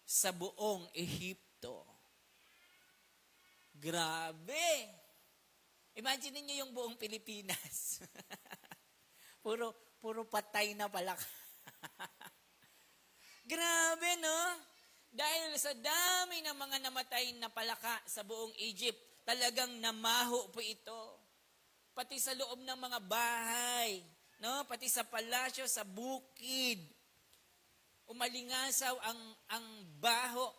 sa buong Ehipto. Grabe! Imagine niyo yung buong Pilipinas. puro patay na palaka. Grabe, no? Dahil sa dami ng mga namatay na palaka sa buong Egypt, talagang namaho po ito. Pati sa loob ng mga bahay, no? Pati sa palasyo, sa bukid. Umalingasaw ang baho.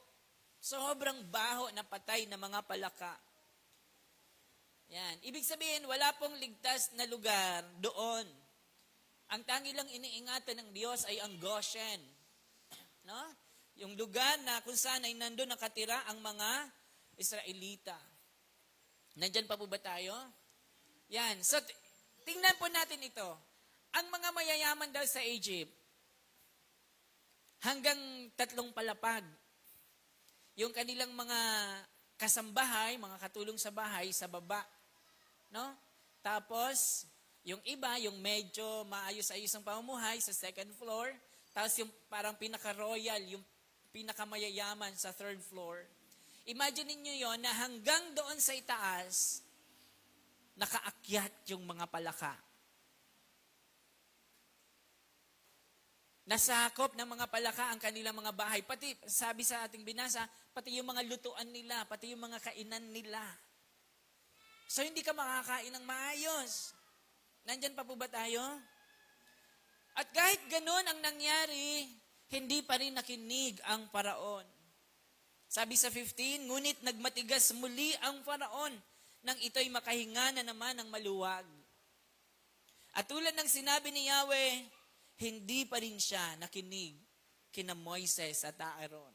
Sobrang baho na patay na mga palaka. Yan. Ibig sabihin, wala pong ligtas na lugar doon. Ang tangi lang iniingatan ng Diyos ay ang Goshen. No? Yung lugar na kung saan ay nandun nakatira ang mga Israelita. Nandyan pa po ba tayo? Yan. So, tingnan po natin ito. Ang mga mayayaman daw sa Egypt, hanggang 3 palapag. Yung kanilang mga kasambahay, mga katulong sa bahay, sa baba. No? Tapos, yung iba, yung medyo maayos-ayos ang pamumuhay sa 2nd floor. Tapos yung parang pinaka-royal, yung pinaka-mayayaman sa 3rd floor. Imagine niyo yon na hanggang doon sa itaas, nakaakyat yung mga palaka. Nasakop ng mga palaka ang kanilang mga bahay. Pati, sabi sa ating binasa, pati yung mga lutuan nila, pati yung mga kainan nila. So, hindi ka makakain ng maayos. Nandyan pa po ba tayo? At kahit ganun ang nangyari, hindi pa rin nakinig ang Paraon. Sabi sa 15, ngunit nagmatigas muli ang Paraon nang ito'y makahinga na naman ng maluwag. At tulad ng sinabi ni Yahweh, hindi pa rin siya nakinig kina Moises at Aaron.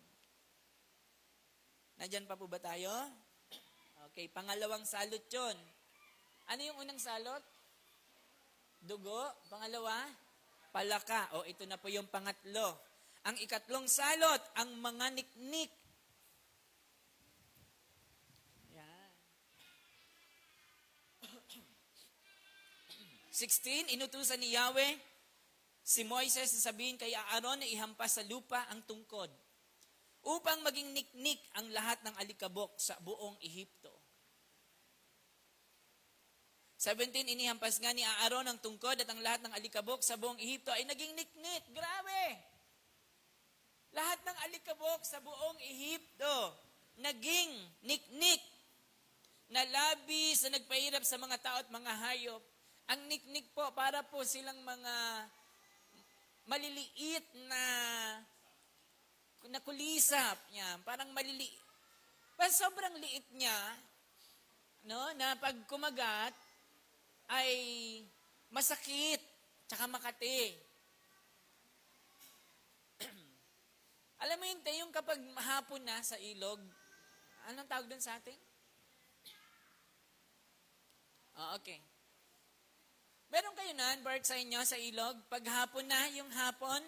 Nandyan pa po ba tayo? Okay, pangalawang salot yun. Ano yung unang salot? Dugo. Pangalawa? Palaka. O, ito na po yung pangatlo. Ang ikatlong salot, ang mga niknik. Yan. 16, inutusan ni Yahweh, si Moises sasabihin kay Aaron na ihampas sa lupa ang tungkod upang maging niknik ang lahat ng alikabok sa buong Ehipto. 17, inihampas nga ni Aaron ang tungkod at ang lahat ng alikabok sa buong Ehipto ay naging niknik. Grabe! Lahat ng alikabok sa buong Ehipto naging niknik. Nalabis na nagpahirap sa mga tao at mga hayop. Ang niknik po, para po silang mga maliliit na kulisap niya. Parang maliliit. Sobrang liit niya, no, na pag kumagat, ay masakit, tsaka makati. Alam mo yun, yung kapag mahapon na sa ilog, anong tawag doon sa atin? Okay. Meron kayo na, Bart, sa inyo, sa ilog? Paghapon na, yung hapon,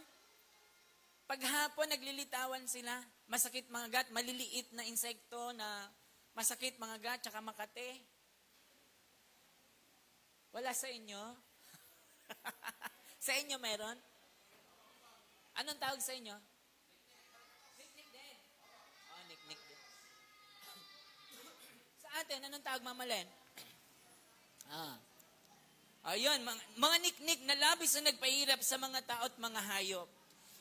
paghapon naglilitawan sila, masakit mga gat, maliliit na insekto na masakit mga gat, tsaka makate. Wala sa inyo? Sa inyo meron? Anong tawag sa inyo? Niknik din. Oh, niknik din. Sa atin, anong tawag, Mama Len? Ayun, mga niknik na labis na nagpahirap sa mga tao at mga hayop.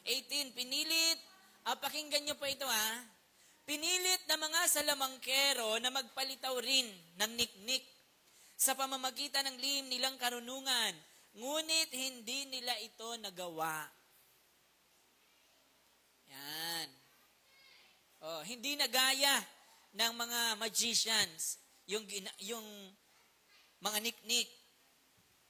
18, pinilit, pakinggan nyo po ito pinilit na mga salamangkero na magpalitaw rin ng niknik sa pamamagitan ng lihim nilang karunungan, ngunit hindi nila ito nagawa. Yan. Hindi nagaya ng mga magicians, yung mga niknik.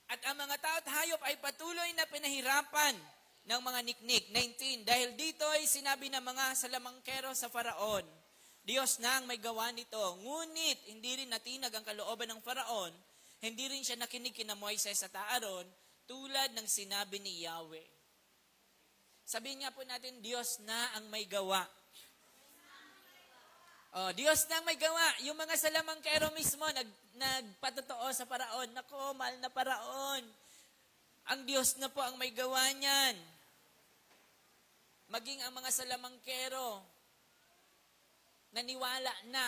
At ang mga tao at hayop ay patuloy na pinahirapan ng mga niknik. 19, dahil dito ay sinabi ng mga salamangkero sa Faraon, Diyos na ang may gawa nito. Ngunit, hindi rin natinag ang kalooban ng Faraon. Hindi rin siya nakinig kina Moises at Aaron tulad ng sinabi ni Yahweh. Sabihin nga po natin, Diyos na ang may gawa. Diyos na ang may gawa. Yung mga salamangkero mismo, nagpatotoo sa Faraon. Nako, mahal na Faraon. Ang Diyos na po ang may gawa niyan. Maging ang mga salamangkero, naniwala na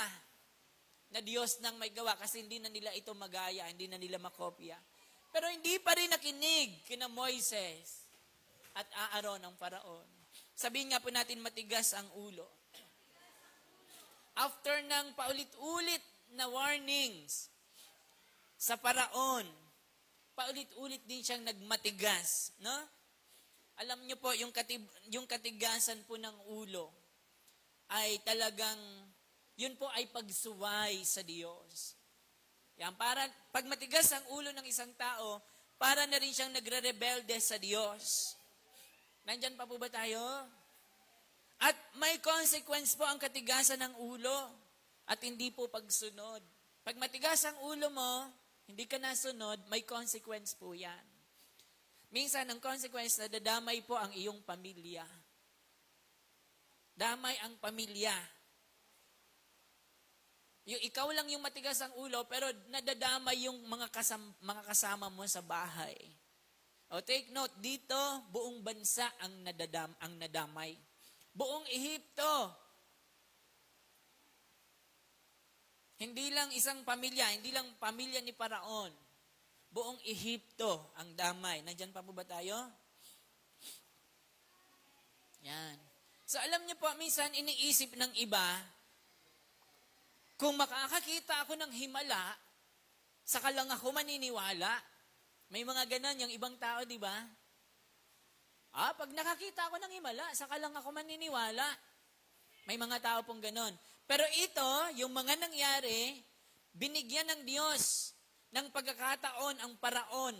na Diyos nang may gawa kasi hindi na nila ito magaya, hindi na nila makopya. Pero hindi pa rin nakinig kina Moises at Aaron ang Paraon. Sabihin nga po natin matigas ang ulo. After ng paulit-ulit na warnings sa Paraon, paulit-ulit din siyang nagmatigas, no? Alam niyo po, yung katigasan po ng ulo ay talagang, yun po ay pagsuway sa Diyos. Yan, pag matigas ang ulo ng isang tao, para na rin siyang nagre-rebelde sa Diyos. Nandyan pa po ba tayo? At may consequence po ang katigasan ng ulo at hindi po pagsunod. Pag matigas ang ulo mo, hindi ka nasunod, may consequence po yan. Minsan, ang consequence na dadamay po ang iyong pamilya. Damay ang pamilya. Yung ikaw lang yung matigas ang ulo, pero nadadamay yung mga kasama mo sa bahay. O take note, dito, buong bansa ang nadamay. Buong Ehipto. Hindi lang isang pamilya, hindi lang pamilya ni Paraon. Buong Ehipto ang damay. Nandyan pa po ba tayo? Yan. So alam niyo po, minsan iniisip ng iba, kung makakakita ako ng himala, saka lang ako maniniwala. May mga ganon yung ibang tao, di ba? Pag nakakita ako ng himala, saka lang ako maniniwala. May mga tao pong ganon. Pero ito, yung mga nangyari, binigyan ng Diyos ng pagkakataon ang Paraon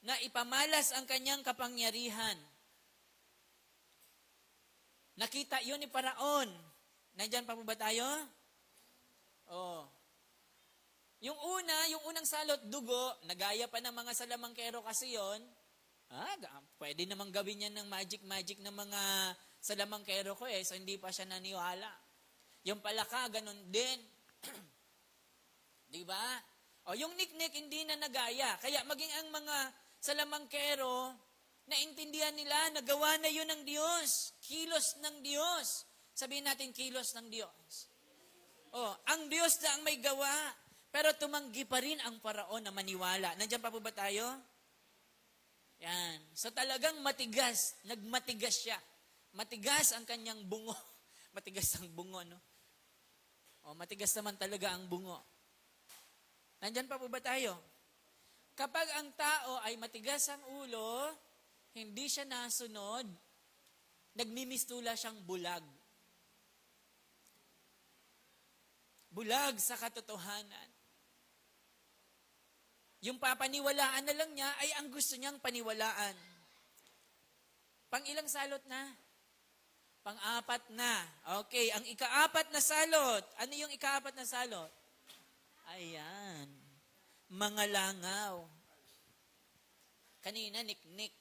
na ipamalas ang kanyang kapangyarihan. Nakita yun ni Paraon. Nandyan pa po ba tayo? Oh. Yung unang salot, dugo, nagaya pa ng mga salamangkero kasi yon. Pwede namang gawin yan ng magic ng mga salamangkero ko so hindi pa siya naniwala. Yung palaka, ganun din. Di ba? Yung niknik, hindi na nagaya. Kaya maging ang mga salamangkero, naintindihan nila, nagawa na yun ng Diyos. Kilos ng Diyos. Sabihin natin, kilos ng Diyos. Ang Diyos na ang may gawa, pero tumanggi pa rin ang Paraon na maniwala. Nandiyan pa po ba tayo? Yan. So talagang matigas, nagmatigas siya. Matigas ang kanyang bungo. Matigas ang bungo, no? Matigas naman talaga ang bungo. Nandiyan pa po ba tayo? Kapag ang tao ay matigas ang ulo, hindi siya nasunod, nagmimistula siyang bulag. Bulag sa katotohanan. Yung papaniwalaan na lang niya ay ang gusto niyang paniwalaan. Pang-ilang salot na? Pang-apat na. Okay, ang ika-apat na salot. Ano yung ika-apat na salot? Ayan. Mga langaw. Kanina, niknik.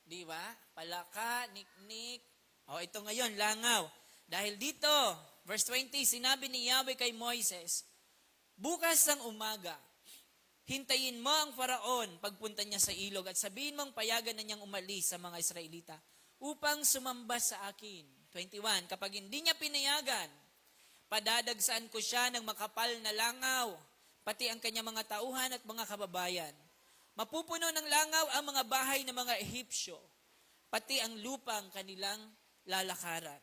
Di ba? Palaka, niknik. Ito ngayon, langaw. Dahil dito, verse 20, sinabi ni Yahweh kay Moises, bukas ng umaga, hintayin mo ang Faraon pagpunta niya sa ilog at sabihin mong payagan na niyang umalis sa mga Israelita upang sumamba sa akin. 21, kapag hindi niya pinayagan, padadagsaan ko siya ng makapal na langaw, pati ang kanyang mga tauhan at mga kababayan. Mapupuno ng langaw ang mga bahay ng mga Ehipsyo, pati ang lupang kanilang lalakaran.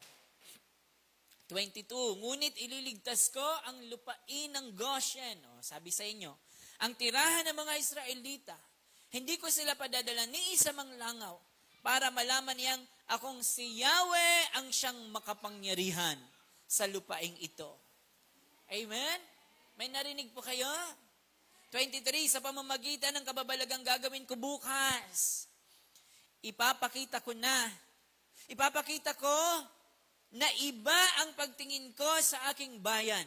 22, ngunit ililigtas ko ang lupain ng Goshen. Sabi sa inyo, ang tirahan ng mga Israelita, hindi ko sila padadala ni isa mang langaw para malaman niyang akong si Yahweh ang siyang makapangyarihan sa lupaing ito. Amen? May narinig po kayo? 23, sa pamamagitan ng kababalagang gagawin ko bukas, ipapakita ko na iba ang pagtingin ko sa aking bayan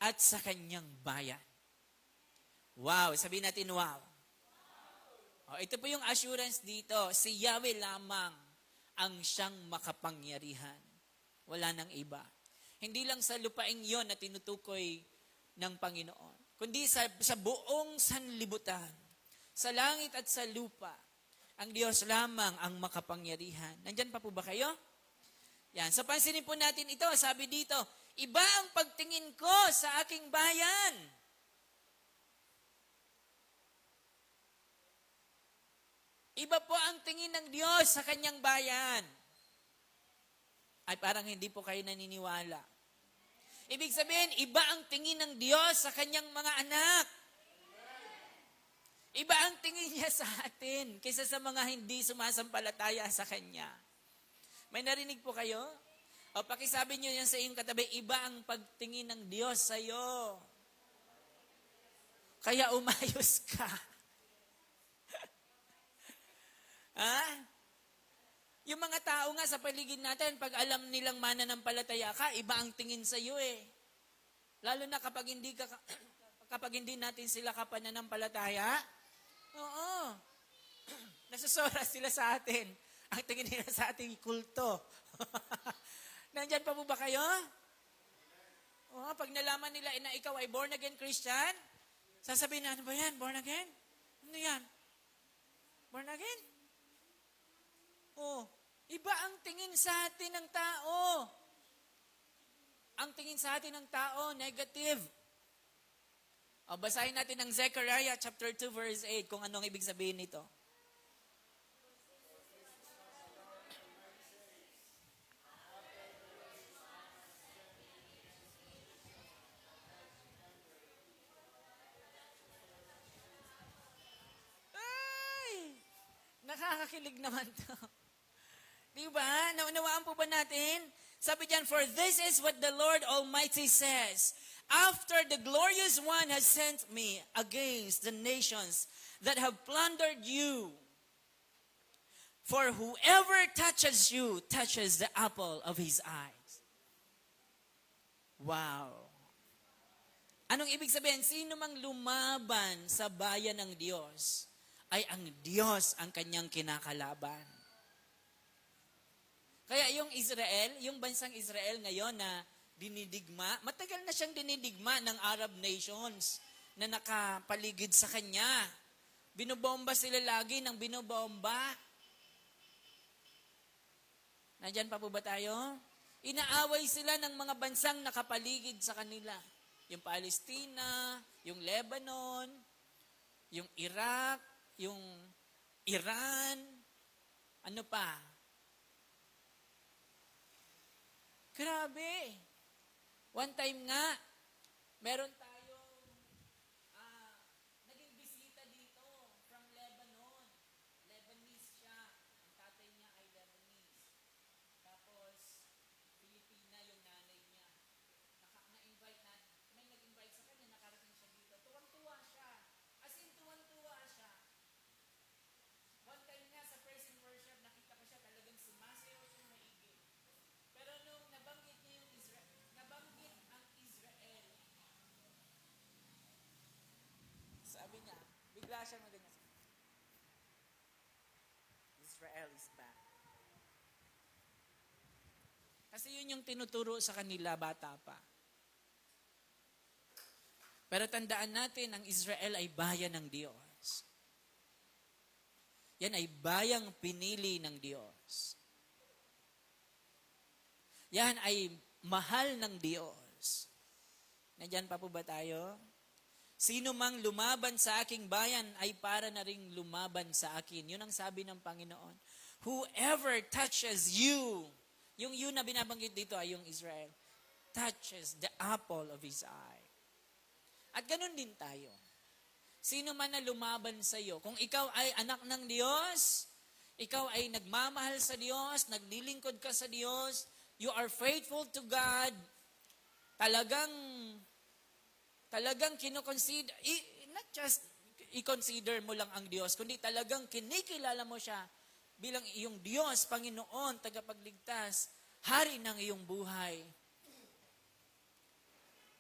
at sa kanyang bayan. Wow, sabihin natin wow. Ito po yung assurance dito. Si Yahweh lamang ang siyang makapangyarihan. Wala nang iba. Hindi lang sa lupaing yon na tinutukoy ng Panginoon, kundi sa buong sanlibutan, sa langit at sa lupa, ang Diyos lamang ang makapangyarihan. Nandyan pa po ba kayo? Yan. So pansinin po natin ito. Sabi dito, iba ang pagtingin ko sa aking bayan. Iba po ang tingin ng Diyos sa kanyang bayan. Ay parang hindi po kayo naniniwala. Ibig sabihin, iba ang tingin ng Diyos sa kanyang mga anak. Iba ang tingin niya sa atin kaysa sa mga hindi sumasampalataya sa Kanya. May narinig po kayo? O pakisabi niyo yan sa iyong katabi, iba ang pagtingin ng Diyos sa iyo. Kaya umayos ka. Ha? Yung mga tao nga sa paligid natin, pag alam nilang mananampalataya ka, iba ang tingin sa iyo eh. Lalo na kapag hindi natin sila kapananampalataya, oo. Nasasora sila sa atin. Ang tingin nila sa ating kulto. Nandyan pa po ba kayo? Oo, pag nalaman nila na ikaw ay born again Christian, sasabihin na, ano ba yan? Born again? Ano yan? Born again? Oh, iba ang tingin sa atin ng tao. Ang tingin sa atin ng tao, negative. O, basahin natin ang Zechariah chapter 2 verse 8 kung anong ibig sabihin nito. Ay! Nakakakilig naman to. Diba? Naunawaan po ba natin? Sabi diyan, for this is what the Lord Almighty says. After the glorious one has sent me against the nations that have plundered you. For whoever touches you touches the apple of his eyes. Wow. Anong ibig sabihin? Sino mang lumaban sa bayan ng Diyos, ay ang Diyos ang kanyang kinakalaban. Kaya yung Israel, yung bansang Israel ngayon na dinidigma, matagal na siyang dinidigma ng Arab nations na nakapaligid sa kanya. Binobomba sila lagi ng binobomba. Nandyan pa po ba tayo? Inaaway sila ng mga bansang nakapaligid sa kanila. Yung Palestina, yung Lebanon, yung Iraq, yung Iran, ano pa? Grabe. One time nga, meron tayong naging bisita dito from Lebanon. Lebanese siya. Ang tatay niya ay Lebanese. Tapos, Filipina yung nanay niya. Na-invite na, may nag-invite sa kanya, nakarating siya dito. Tuwang-tuwa siya. As in, tuwang-tuwa siya. One time nga sa praise and worship, nakita ko siya talagang sumasayaw siya maigi. Pero nung nabanggit niya yung nabanggit ang Israel, sabi niya, bigla siya maganyan. Israel is back. Kasi yun yung tinuturo sa kanila bata pa. Pero tandaan natin, ang Israel ay bayan ng Diyos. Yan ay bayang pinili ng Diyos. Yan ay mahal ng Diyos. Nandiyan pa po ba tayo? Sino mang lumaban sa aking bayan ay para na ring lumaban sa akin. Yun ang sabi ng Panginoon. Whoever touches you, yung na binabanggit dito ay yung Israel, touches the apple of his eye. At ganun din tayo. Sino man na lumaban sa iyo, kung ikaw ay anak ng Diyos, ikaw ay nagmamahal sa Diyos, naglilingkod ka sa Diyos, you are faithful to God, talagang kinoconsider, not just i-consider mo lang ang Diyos, kundi talagang kinikilala mo siya bilang iyong Diyos, Panginoon, tagapagligtas, hari ng iyong buhay.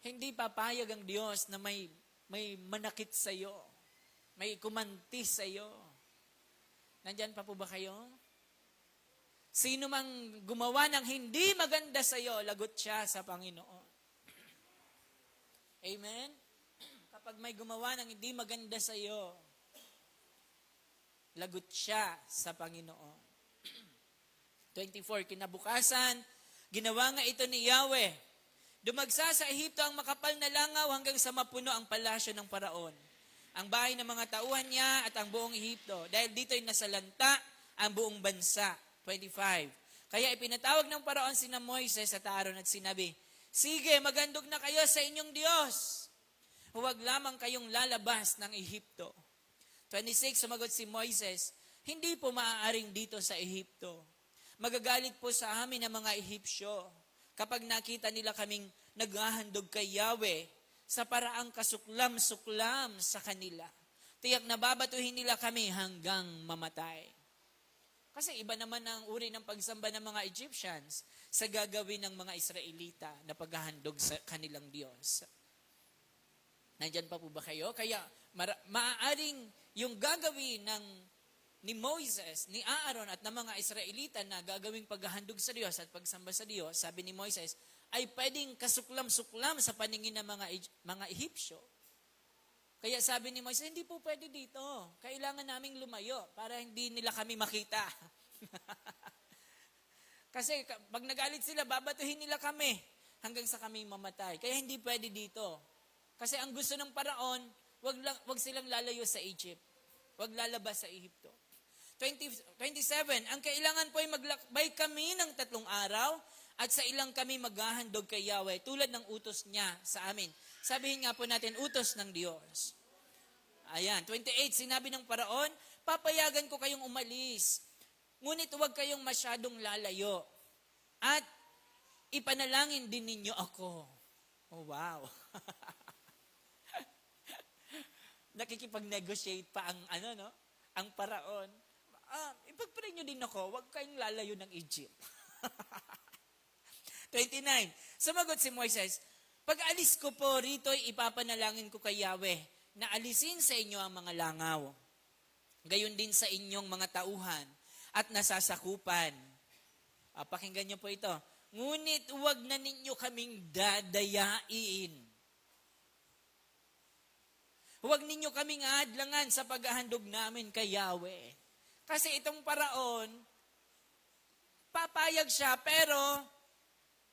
Hindi papayag ang Diyos na may manakit sa iyo, may kumantis sa iyo. Nandyan pa po ba kayo? Sino mang gumawa ng hindi maganda sa iyo, lagot siya sa Panginoon. Amen? Kapag may gumawa ng hindi maganda sa iyo, lagot siya sa Panginoon. 24, kinabukasan, Ginawa nga ito ni Yahweh. Dumagsa sa Ehipto ang makapal na langaw hanggang sa mapuno ang palasyo ng paraon, ang bahay ng mga tauhan niya at ang buong Ehipto. Dahil dito'y nasalanta ang buong bansa. 25. Kaya ipinatawag ng paraon sina Moises at Aaron at sinabi, sige, maghandog na kayo sa inyong Diyos. Huwag lamang kayong lalabas ng Ehipto. 26, sumagot si Moises, hindi po maaaring dito sa Ehipto. Magagalit po sa amin ang mga Ehipsyo kapag nakita nila kaming naghahandog kay Yahweh sa paraang kasuklam-suklam sa kanila. Tiyak na babatuhin nila kami hanggang mamatay. Kasi iba naman ang uri ng pagsamba ng mga Egyptians sa gagawin ng mga Israelita na paghahandog sa kanilang Diyos. Nandyan pa po ba kayo? Kaya maaaring yung gagawin ni Moises, ni Aaron at ng mga Israelita na gagawing paghahandog sa Diyos at pagsamba sa Diyos, sabi ni Moises, ay pwedeng kasuklam-suklam sa paningin ng mga Ehipsyo. Kaya sabi ni Moises, hindi po pwede dito. Kailangan naming lumayo para hindi nila kami makita. Kasi pag nagalit sila, babatuhin nila kami hanggang sa kami mamatay. Kaya hindi pwede dito. Kasi ang gusto ng paraon, wag silang lalayo sa Egypt. Wag lalabas sa Ehipto. 27, ang kailangan po ay maglakbay kami ng 3 araw at sa ilang kami maghahandog kay Yahweh tulad ng utos niya sa amin. Sabihin nga po natin, utos ng Diyos. Ayan, 28, sinabi ng paraon, papayagan ko kayong umalis, ngunit huwag kayong masyadong lalayo at ipanalangin din ninyo ako. Oh, wow. Nakikipag-negotiate pa ang paraon. Ipagpray nyo din ako, huwag kayong lalayo ng Egypt. 29. Sumagot si Moises, pag alis ko po rito, ipapanalangin ko kay Yahweh na alisin sa inyo ang mga langaw. Gayon din sa inyong mga tauhan at nasasakupan. Pakinggan nyo po ito. Ngunit huwag na ninyo kaming dadayain. Huwag ninyo kaming hadlangan sa paghahandog namin kay Yahweh. Kasi itong paraon, papayag siya, pero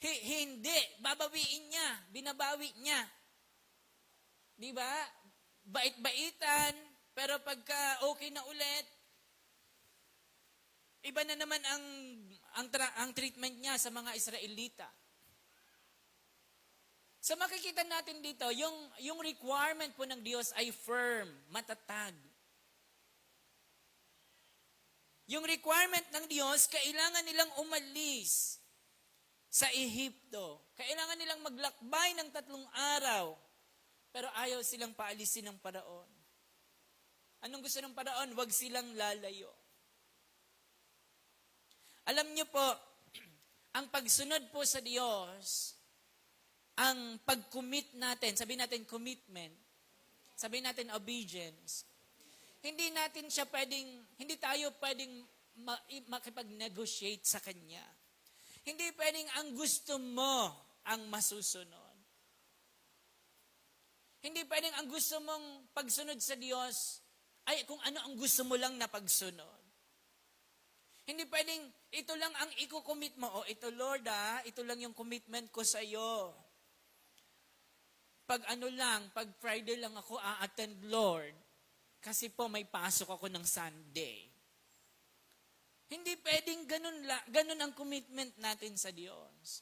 hindi. Babawiin niya. Binabawi niya. Di ba? Bait-baitan, pero pagka okay na ulit, iba na naman ang treatment niya sa mga Israelita. So makikita natin dito, yung requirement po ng Diyos ay firm, matatag. Yung requirement ng Diyos, kailangan nilang umalis sa Ehipto. Kailangan nilang maglakbay ng 3 araw. Pero ayaw silang paalisin ng paraon. Anong gusto ng paraon? Huwag silang lalayo. Alam niyo po, ang pagsunod po sa Diyos, ang pag-commit natin, sabihin natin commitment, sabihin natin obedience, hindi tayo pwedeng makipag-negotiate sa Kanya. Hindi pwedeng ang gusto mo ang masusunod. Hindi pwedeng ang gusto mong pagsunod sa Diyos ay kung ano ang gusto mo lang na pagsunod. Hindi pwedeng ito lang ang i-commit mo. Ito Lord ito lang yung commitment ko sa iyo. Pag Friday lang ako a-attend Lord. Kasi po may pasok ako ng Sunday. Hindi pwedeng ganun ang commitment natin sa Diyos.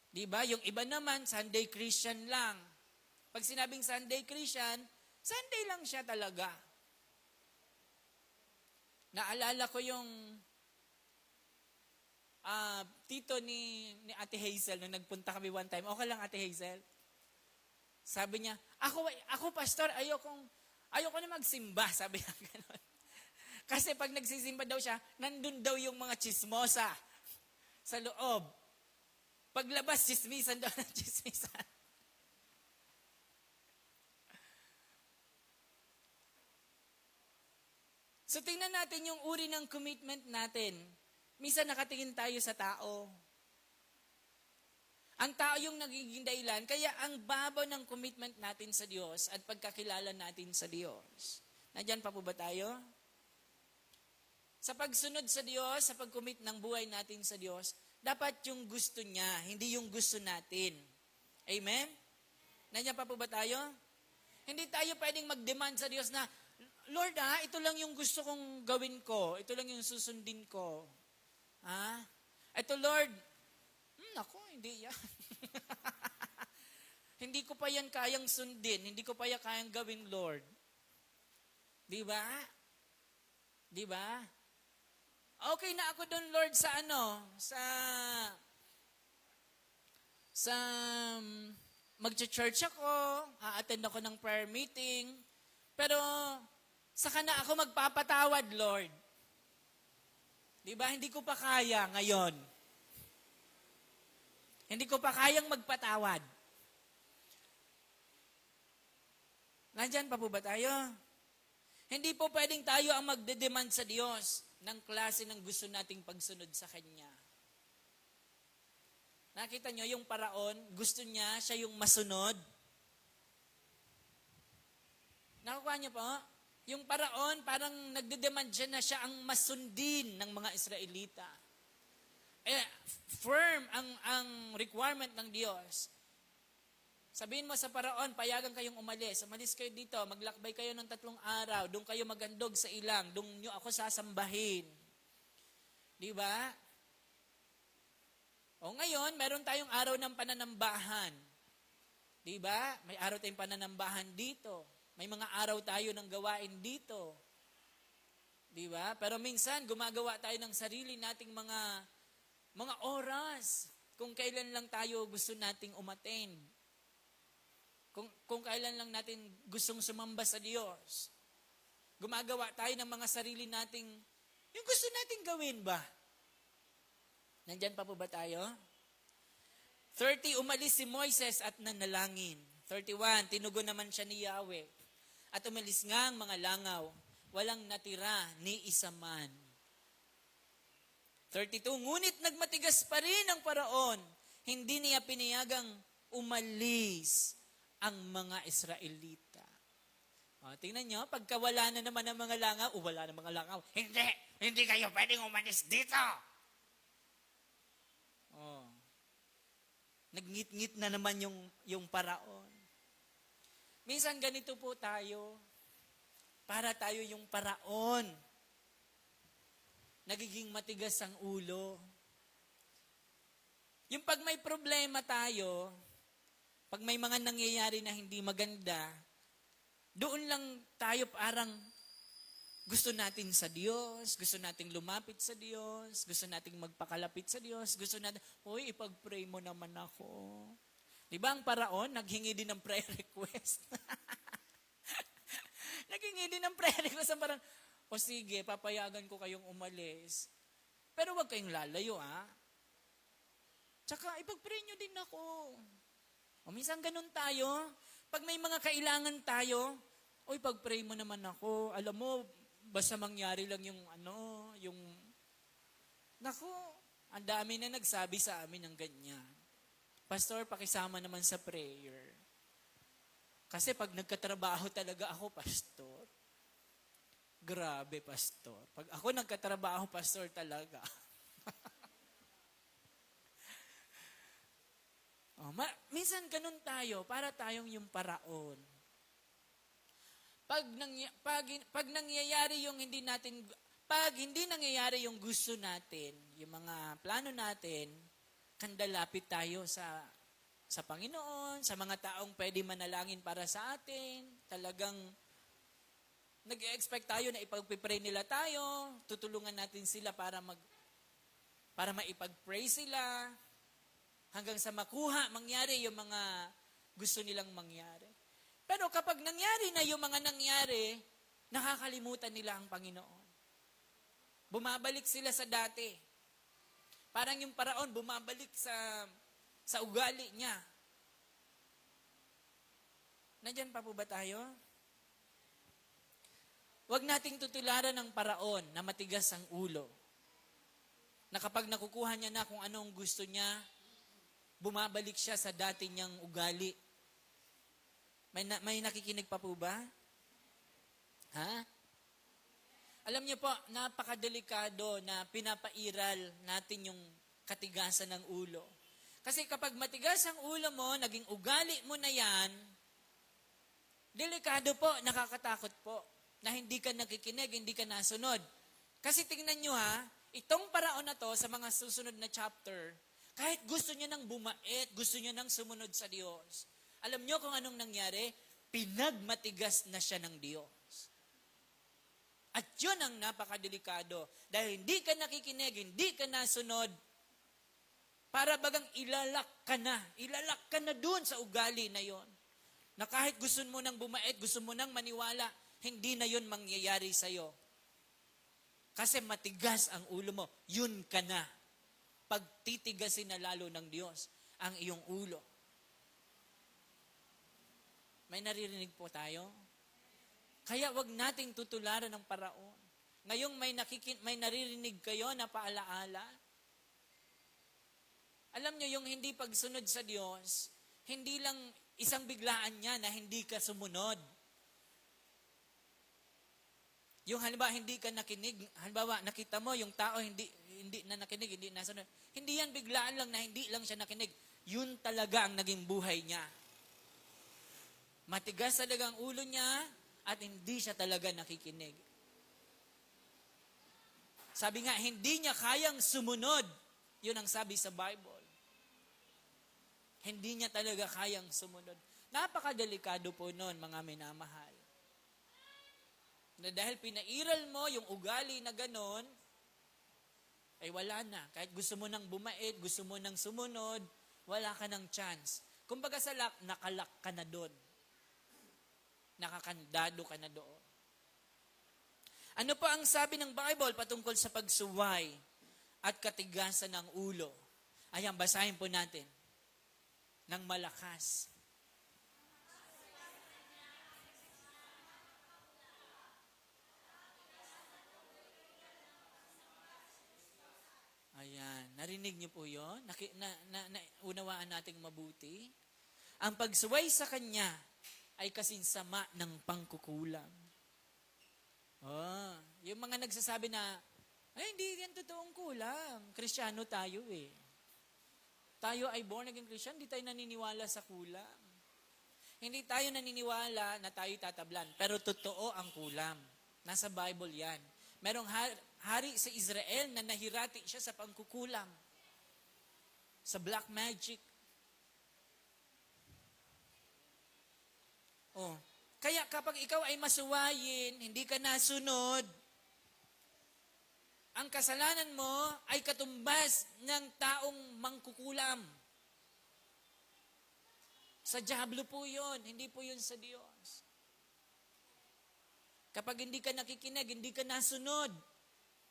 Di ba? Yung iba naman, Sunday Christian lang. Pag sinabing Sunday Christian, Sunday lang siya talaga. Naalala ko yung tito ni Ate Hazel nung nagpunta kami one time. Okay lang, Ate Hazel? Sabi niya, ako pastor, ayoko na magsimba. Sabi niya gano'n. Kasi pag nagsisimba daw siya, nandun daw yung mga chismosa sa loob. Paglabas, chismisan daw ng chismisan. So tingnan natin yung uri ng commitment natin. Minsan nakatingin tayo sa tao. Ang tao yung nagiging dahilan, kaya ang babaw ng commitment natin sa Diyos at pagkakilala natin sa Diyos. Nandyan pa po ba tayo? Sa pagsunod sa Diyos, sa pag-commit ng buhay natin sa Diyos, dapat yung gusto niya, hindi yung gusto natin. Amen? Nandiyan pa po ba tayo? Hindi tayo pwedeng mag-demand sa Diyos na, Lord ito lang yung gusto kong gawin ko. Ito lang yung susundin ko. Ito Lord, ako, hindi yan. Hindi ko pa yan kayang sundin. Hindi ko pa yan kayang gawin, Lord. Di ba? Di ba? Okay na ako doon, Lord, sa mag-church ako, a-attend ako ng prayer meeting, pero saka na ako magpapatawad, Lord. Di ba? Hindi ko pa kaya ngayon. Hindi ko pa kayang magpatawad. Nandyan pa po ba tayo? Hindi po pwedeng tayo ang magde-demand sa Diyos ng klase ng gusto nating pagsunod sa Kanya. Nakita nyo, yung paraon, gusto niya, siya yung masunod. Nakukuha niyo po? Yung paraon, parang nagde-demand siya na siya ang masundin ng mga Israelita. Firm ang requirement ng Diyos. Sabihin mo sa paraon, payagan kayong umalis. Umalis kayo dito, maglakbay kayo ng 3 araw, doon kayo magandog sa ilang, doon nyo ako sasambahin. Di ba? O ngayon, meron tayong araw ng pananambahan. Di ba? May araw tayong pananambahan dito. May mga araw tayo ng gawain dito. Di ba? Pero minsan, gumagawa tayo ng sarili nating mga oras kung kailan lang tayo gusto nating umattend. Kung kailan lang natin gustong sumamba sa Diyos. Gumagawa tayo ng mga sarili nating, yung gusto nating gawin ba? Nandyan pa po ba tayo? 30, umalis si Moises at nanalangin. 31, tinugon naman siya ni Yahweh. At umalis nga ang mga langaw, walang natira ni isa man. 32, ngunit nagmatigas pa rin ang paraon, hindi niya pinayagang umalis ang mga Israelita. Tingnan nyo, pagka wala na naman ang mga langaw, wala na mga langaw, hindi kayo pwedeng umalis dito. Nagngit-ngit na naman yung paraon. Minsan ganito po tayo, para tayo yung paraon. Nagiging matigas ang ulo. Yung pag may problema tayo, pag may mga nangyayari na hindi maganda, doon lang tayo parang gusto natin sa Diyos, gusto nating lumapit sa Diyos, gusto nating magpakalapit sa Diyos, gusto natin, ipag-pray mo naman ako. Di ba ang paraon, naghingi din ng prayer request. Naghingi din ng prayer request. Parang, sige, papayagan ko kayong umalis. Pero wag kayong lalayo, Tsaka, ipag-pray nyo din ako. Minsan ganun tayo. Pag may mga kailangan tayo, pag-pray mo naman ako. Alam mo, basta mangyari lang ang dami na nagsabi sa amin ng ganyan. Pastor, pakisama naman sa prayer. Kasi pag nagkatrabaho talaga ako, pastor, grabe, pastor. Pag ako nagkatrabaho, pastor, talaga. Minsan ganun tayo, para tayong yung paraon. Pag nangyayari yung pag hindi nangyayari yung gusto natin, yung mga plano natin, kandalapit tayo sa Panginoon, sa mga taong pwede manalangin para sa atin. Talagang nag-expect tayo na ipag-pray nila tayo, tutulungan natin sila para maipag-pray sila, hanggang sa mangyari yung mga gusto nilang mangyari. Pero kapag nangyari na yung mga nangyari, nakakalimutan nila ang Panginoon. Bumabalik sila sa dati. Parang yung paraon, bumabalik sa ugali niya. Nandyan pa po ba tayo? Huwag nating tutularan ng paraon na matigas ang ulo. Na kapag nakukuha niya na kung anong gusto niya, bumabalik siya sa dati niyang ugali. May nakikinig pa po ba? Alam niyo po, napakadelikado na pinapairal natin katigasan ng ulo. Kasi kapag matigas ang ulo mo, naging ugali mo na yan, delikado po, nakakatakot po, na hindi ka nakikinig, hindi ka nasunod. Kasi tingnan nyo ha, itong paraon na to sa mga susunod na chapter, kahit gusto niya nang bumait, gusto niya nang sumunod sa Diyos, alam nyo kung anong nangyari? Pinagmatigas na siya ng Diyos. At yun ang napakadelikado. Dahil hindi ka nakikinig, hindi ka nasunod, para bagang ilalak ka na dun sa ugali na yon. Na kahit gusto mo nang bumait, gusto mo nang maniwala, hindi na yun mangyayari sa'yo. Kasi matigas ang ulo mo, yun ka na. Pagtitigasin na lalo ng Diyos ang iyong ulo. May naririnig po tayo? Kaya wag nating tutularan ng paraon. Ngayong may naririnig kayo na paalaala. Alam nyo, yung hindi pagsunod sa Diyos, hindi lang isang biglaan niya na hindi ka sumunod. Yung halimbawa, hindi ka nakinig, halimbawa, nakita mo, yung tao hindi na nakinig, hindi nasunod. Hindi yan biglaan lang na hindi lang siya nakinig. Yun talaga ang naging buhay niya. Matigas talaga ang ulo niya at hindi siya talaga nakikinig. Sabi nga, hindi niya kayang sumunod. Yun ang sabi sa Bible. Hindi niya talaga kayang sumunod. Napakadelikado po noon, mga minamahal. Na dahil pinairal mo yung ugali na ganon, ay wala na. Kahit gusto mo nang bumait, gusto mo nang sumunod, wala ka ng chance. Kumbaga sa lock, nakalak ka na doon. Nakakandado ka na doon. Ano pa ang sabi ng Bible patungkol sa pagsuway at katigasan ng ulo? Ayan, basahin po natin. Ng malakas. Ayan, narinig niyo po yun? Unawaan nating mabuti? Ang pagsuway sa Kanya ay kasinsama ng pangkukulam. Yung mga nagsasabi na, ay, hindi yan totoong kulam. Kristiyano tayo eh. Tayo ay born again Christian, hindi tayo naniniwala sa kulam. Hindi tayo naniniwala na tayo tatablan. Pero totoo ang kulam. Nasa Bible yan. Merong hari sa Israel na nahirati siya sa pangkukulam. Sa black magic. Kaya kapag ikaw ay masuwayin, hindi ka nasunod, ang kasalanan mo ay katumbas ng taong mangkukulam. Sa diablo po yun, hindi po yun sa Diyos. Kapag hindi ka nakikinig, hindi ka nasunod,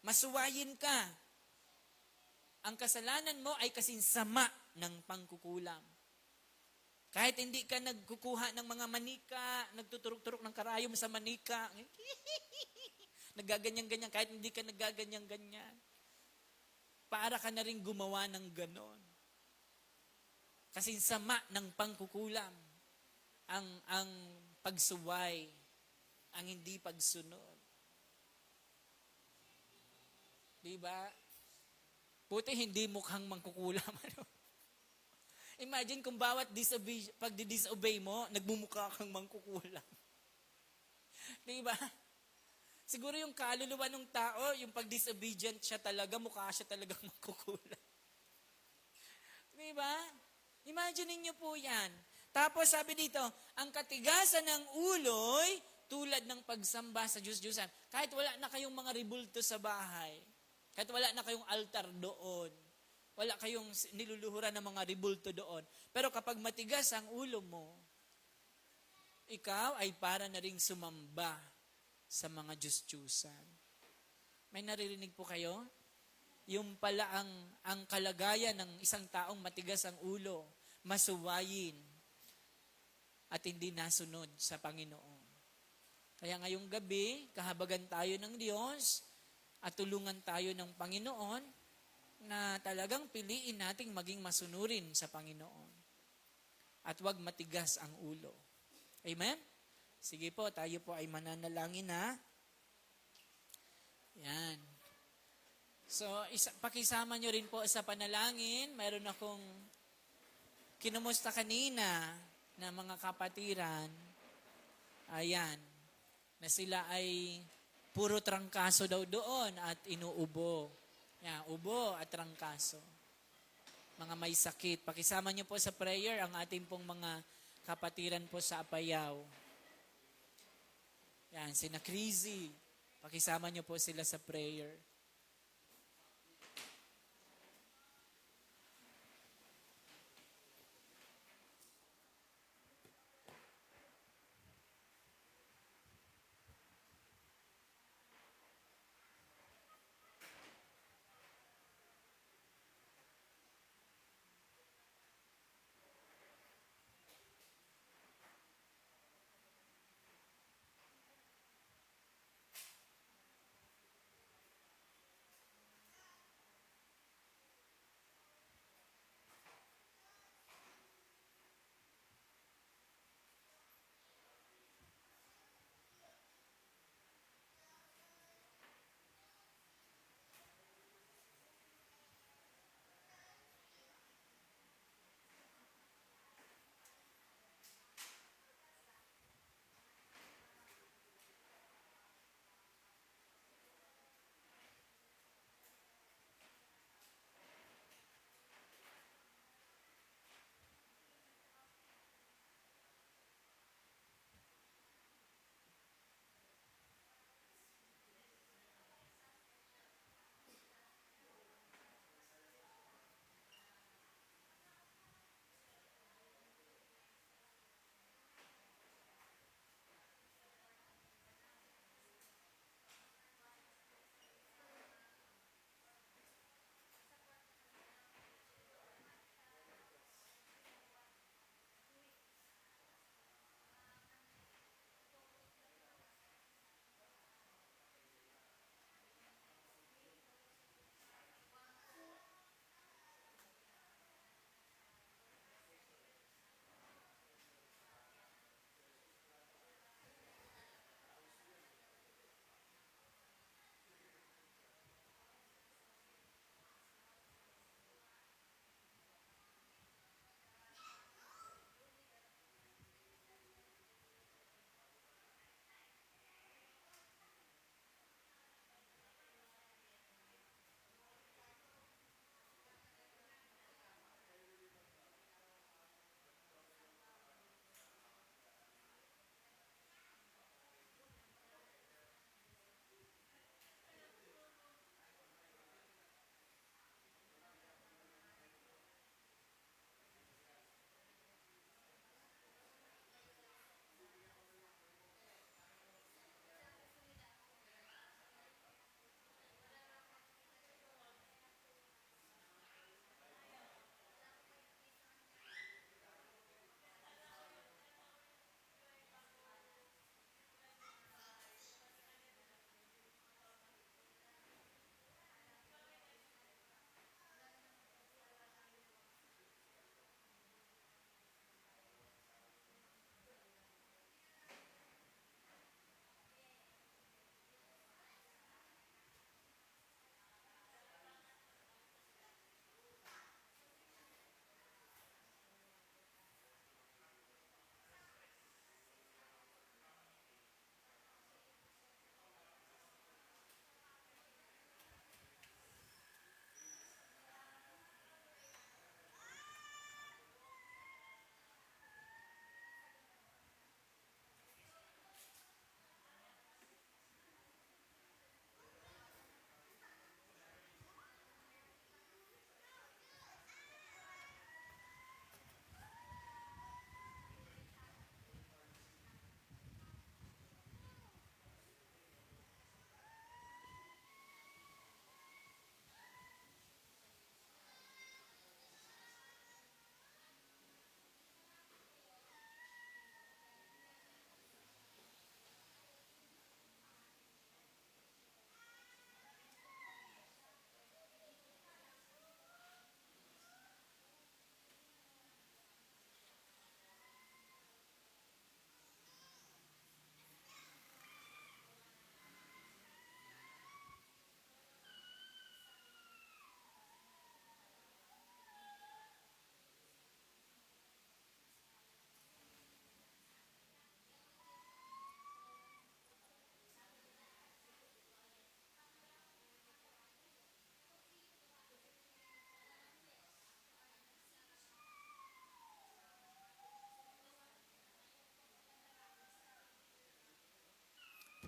masuwayin ka, ang kasalanan mo ay kasinsama ng pangkukulam. Kahit hindi ka nagkukuha ng mga manika, nagtuturok-turok ng karayom sa manika, nagaganyan-ganyan, kahit hindi ka nagaganyan-ganyan, para ka na rin gumawa ng ganon. Kasi sama ng pangkukulam, ang pagsuway, ang hindi pagsunod. Diba? Puti hindi mukhang mangkukulam. Imagine kung bawat pag-disobey mo, nagmumukha kang mangkukulam. Diba? Siguro yung kaluluwa ng tao, yung pag-disobedient siya talaga, mukha siya talagang mangkukulam. Diba? Imagine niyo po yan. Tapos sabi dito, ang katigasan ng ulo'y tulad ng pagsamba sa Diyos-Diyosan. Kahit wala na kayong mga ribulto sa bahay, kahit wala na kayong altar doon, wala kayong niluluhuran ng mga ribulto doon. Pero kapag matigas ang ulo mo, ikaw ay para na ring sumamba sa mga Diyos-Diyusan. May naririnig po kayo? Yung pala ang kalagayan ng isang taong matigas ang ulo, masuwayin, at hindi nasunod sa Panginoon. Kaya ngayong gabi, kahabagan tayo ng Diyos at tulungan tayo ng Panginoon na talagang piliin nating maging masunurin sa Panginoon. At huwag matigas ang ulo. Amen? Sige po, tayo po ay mananalangin na. Yan. So, pakisama nyo rin po sa panalangin. Mayroon akong kinumusta kanina na mga kapatiran. Ayan. Na sila ay puro trangkaso daw doon at inuubo. Yan, ubo at trangkaso. Mga may sakit. Pakisama nyo po sa prayer ang ating pong mga kapatiran po sa Apayao. Yan, sina Crazy. Pakisama nyo po sila sa prayer.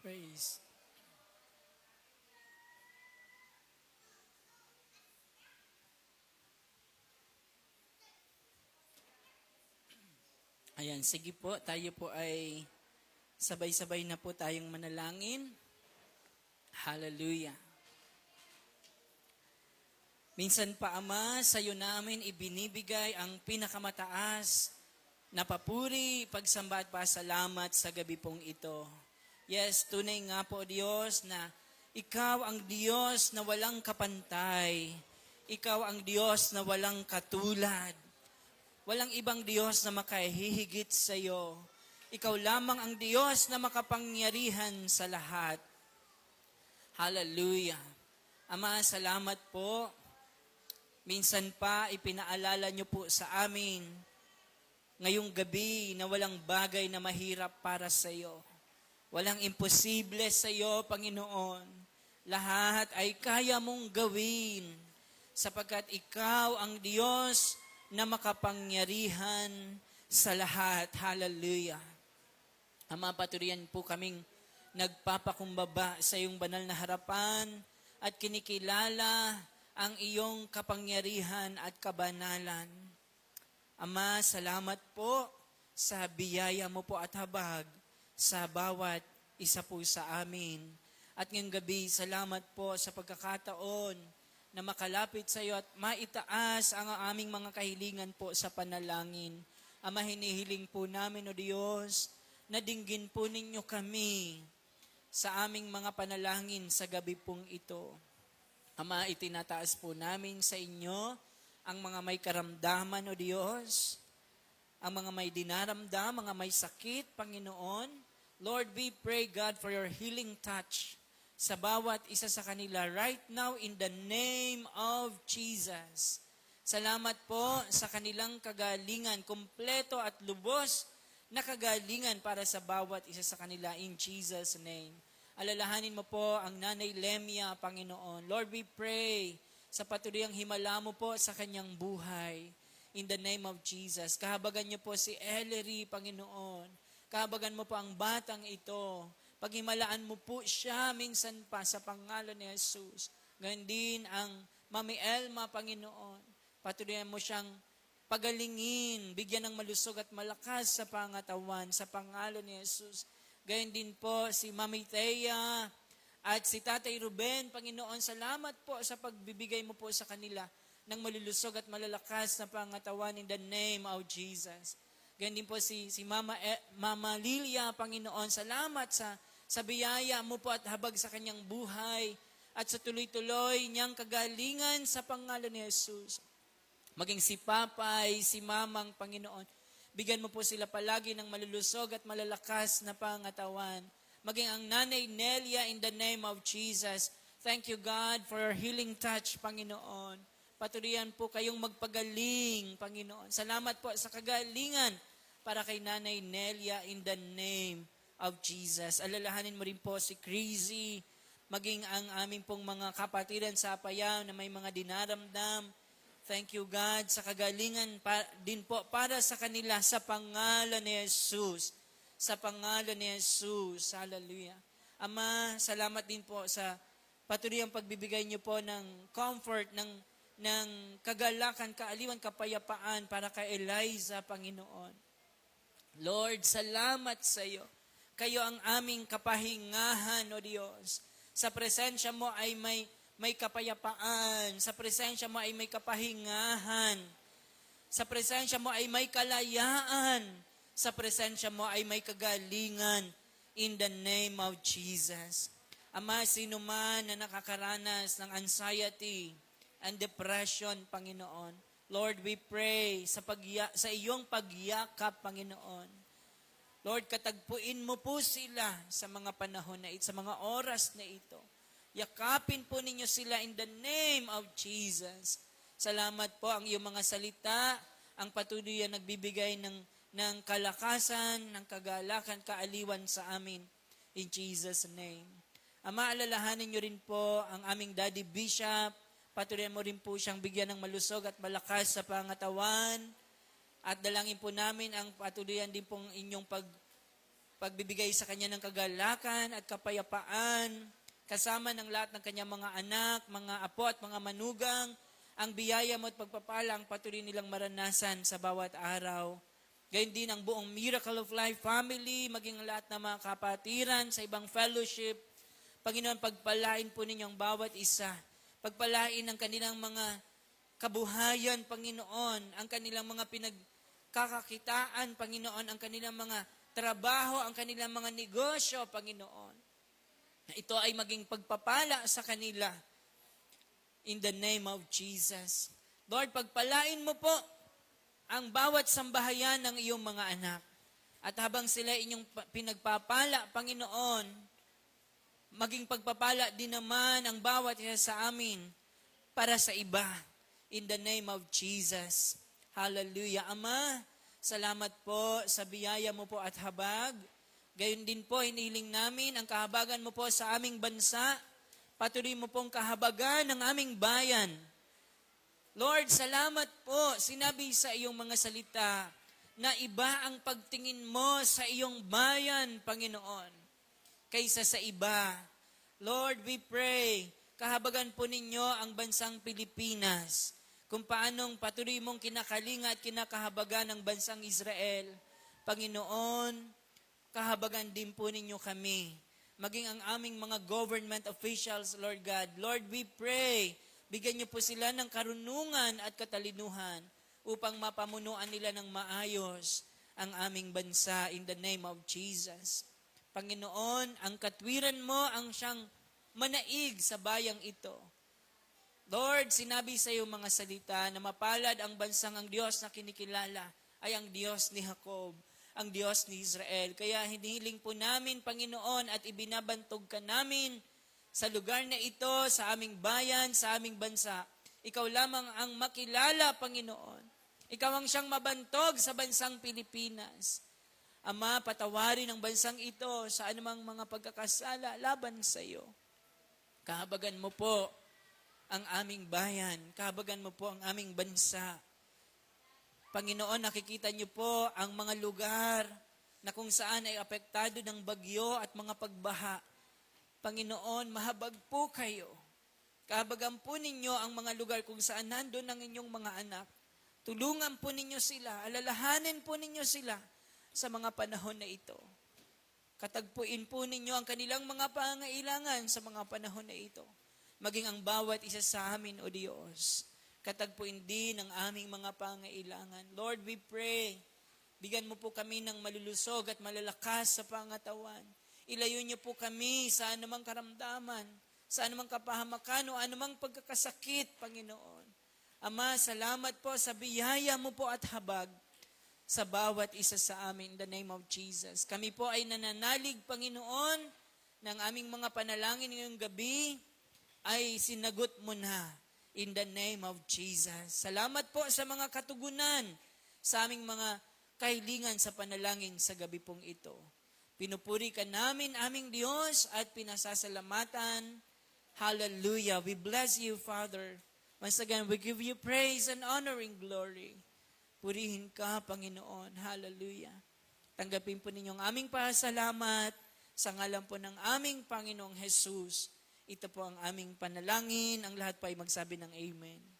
Praise. Ayan, sige po, tayo po ay sabay-sabay na po tayong manalangin. Hallelujah. Minsan pa, Ama, sa iyo namin ibinibigay ang pinakamataas na papuri, pagsamba at pasalamat sa gabi pong ito. Yes, tunay nga po, Diyos, na Ikaw ang Diyos na walang kapantay. Ikaw ang Diyos na walang katulad. Walang ibang Diyos na makahihigit sa iyo. Ikaw lamang ang Diyos na makapangyarihan sa lahat. Hallelujah. Ama, salamat po. Minsan pa, ipinaalala niyo po sa amin ngayong gabi na walang bagay na mahirap para sa iyo. Walang imposible sa iyo, Panginoon. Lahat ay kaya mong gawin sapagkat ikaw ang Diyos na makapangyarihan sa lahat. Hallelujah. Ama, paturian po kaming nagpapakumbaba sa iyong banal na harapan at kinikilala ang iyong kapangyarihan at kabanalan. Ama, salamat po sa biyaya mo po at habag sa bawat isa po sa amin. At ngayong gabi, salamat po sa pagkakataon na makalapit sa iyo at maitaas ang aming mga kahilingan po sa panalangin. Ama, hinihiling po namin, O Diyos, na dinggin po ninyo kami sa aming mga panalangin sa gabi pong ito. Ama, itinataas po namin sa inyo ang mga may karamdaman, O Diyos, ang mga may dinaramdam, mga may sakit, Panginoon. Lord, we pray, God, for your healing touch sa bawat isa sa kanila right now in the name of Jesus. Salamat po sa kanilang kagalingan, kumpleto at lubos na kagalingan para sa bawat isa sa kanila in Jesus' name. Alalahanin mo po ang Nanay Lemia, Panginoon. Lord, we pray sa patuliyang himala mo po sa kanyang buhay. In the name of Jesus. Kahabagan niyo po si Ellery, Panginoon. Kahabagan mo po ang batang ito. Paghimalaan mo po siya minsan pa sa pangalan ni Jesus. Ganyan din ang Mami Elma, Panginoon. Patulungan mo siyang pagalingin, bigyan ng malusog at malakas sa pangatawan sa pangalan ni Jesus. Ganyan din po si Mami Thea at si Tatay Ruben. Panginoon, salamat po sa pagbibigay mo po sa kanila ng malulusog at malalakas na pangatawan in the name of Jesus. Ganyan din po si Mama Lilia, Panginoon, salamat sa biyaya mo po at habag sa kanyang buhay at sa tuloy-tuloy niyang kagalingan sa pangalan ni Jesus. Maging si Papay, si Mamang, Panginoon, bigyan mo po sila palagi ng malulusog at malalakas na pangatawan. Maging ang Nanay Nelia in the name of Jesus. Thank you, God, for your healing touch, Panginoon. Paturian po kayong magpagaling, Panginoon. Salamat po sa kagalingan para kay Nanay Nelia in the name of Jesus. Alalahanin mo rin po si Crazy, maging ang aming pong mga kapatiran sa Apayao na may mga dinaramdam. Thank you, God, sa kagalingan din po para sa kanila sa pangalan ni Jesus. Sa pangalan ni Jesus. Hallelujah. Ama, salamat din po sa patuloy ang pagbibigay niyo po ng comfort, ng kagalakan, kaaliwan, kapayapaan para kay Eliza, Panginoon. Lord, salamat sa iyo. Kayo ang aming kapahingahan, O Diyos. Sa presensya mo ay may kapayapaan. Sa presensya mo ay may kapahingahan. Sa presensya mo ay may kalayaan. Sa presensya mo ay may kagalingan. In the name of Jesus. Ama, sino man na nakakaranas ng anxiety and depression, Panginoon, Lord, we pray sa iyong pagyakap, Panginoon. Lord, katagpuin mo po sila sa mga panahon na ito, sa mga oras na ito. Yakapin po ninyo sila in the name of Jesus. Salamat po ang iyong mga salita, ang patuloy na nagbibigay ng kalakasan, ng kagalakan, kaaliwan sa amin. In Jesus' name. Ama, alalahanin nyo rin po ang aming Daddy Bishop. Patuloy mo rin po siyang bigyan ng malusog at malakas sa pangatawan. At dalangin po namin ang patuloyan din pong inyong pagbibigay sa kanya ng kagalakan at kapayapaan, kasama ng lahat ng kanyang mga anak, mga apo at mga manugang, ang biyaya mo at pagpapala ang patuloy nilang maranasan sa bawat araw. Gayon din ang buong Miracle of Life family, maging ang lahat ng mga kapatiran sa ibang fellowship. Panginoon, pagpalain po ninyo ang bawat isa. Pagpalain ang kanilang mga kabuhayan, Panginoon, ang kanilang mga pinagkakakitaan, Panginoon, ang kanilang mga trabaho, ang kanilang mga negosyo, Panginoon. Na ito ay maging pagpapala sa kanila. In the name of Jesus. Lord, pagpalain mo po ang bawat sambahayan ng iyong mga anak. At habang sila inyong pinagpapala, Panginoon, maging pagpapala din naman ang bawat isa sa amin para sa iba. In the name of Jesus. Hallelujah. Ama, salamat po sa biyaya mo po at habag. Gayon din po, hiniling namin ang kahabagan mo po sa aming bansa. Patuloy mo pong kahabagan ng aming bayan. Lord, salamat po. Sinabi sa iyong mga salita na iba ang pagtingin mo sa iyong bayan, Panginoon, kaysa sa iba. Lord, we pray, kahabagan po ninyo ang bansang Pilipinas. Kung paanong patuloy mong kinakalinga at kinakahabagan ng bansang Israel. Panginoon, kahabagan din po ninyo kami. Maging ang aming mga government officials, Lord God. Lord, we pray, bigyan niyo po sila ng karunungan at katalinuhan upang mapamunuan nila ng maayos ang aming bansa in the name of Jesus. Panginoon, ang katwiran mo ang siyang manaig sa bayang ito. Lord, sinabi sa iyo mga salita na mapalad ang bansang ang Diyos na kinikilala ay ang Diyos ni Jacob, ang Diyos ni Israel. Kaya hinihiling po namin, Panginoon, at ibinabantog ka namin sa lugar na ito, sa aming bayan, sa aming bansa. Ikaw lamang ang makilala, Panginoon. Ikaw ang siyang mabantog sa bansang Pilipinas. Ama, patawarin ang bansang ito sa anumang mga pagkakasala laban sa iyo. Kahabagan mo po ang aming bayan. Kahabagan mo po ang aming bansa. Panginoon, nakikita niyo po ang mga lugar na kung saan ay apektado ng bagyo at mga pagbaha. Panginoon, mahabag po kayo. Kahabagan po ninyo ang mga lugar kung saan nandun ang inyong mga anak. Tulungan po ninyo sila, alalahanin po ninyo sila sa mga panahon na ito. Katagpuin po ninyo ang kanilang mga pangailangan sa mga panahon na ito. Maging ang bawat isa sa amin, O Diyos, katagpuin din ang aming mga pangailangan. Lord, we pray, bigyan mo po kami ng malulusog at malalakas sa pangatawan. Ilayo niyo po kami sa anumang karamdaman, sa anumang kapahamakan o anumang pagkakasakit, Panginoon. Ama, salamat po sa biyaya mo po at habag sa bawat isa sa amin in the name of Jesus. Kami po ay nananalig, Panginoon, ng aming mga panalangin ngayong gabi ay sinagot mo na in the name of Jesus. Salamat po sa mga katugunan sa aming mga kahilingan sa panalangin sa gabi pong ito. Pinupuri ka namin, aming Diyos, at pinasasalamatan. Hallelujah. We bless you, Father. Once again, we give you praise and honor and glory. Purihin ka, Panginoon. Hallelujah. Tanggapin po ninyong aming pasalamat sa ngalan po ng aming Panginoong Jesus. Ito po ang aming panalangin. Ang lahat po ay magsabi ng Amen.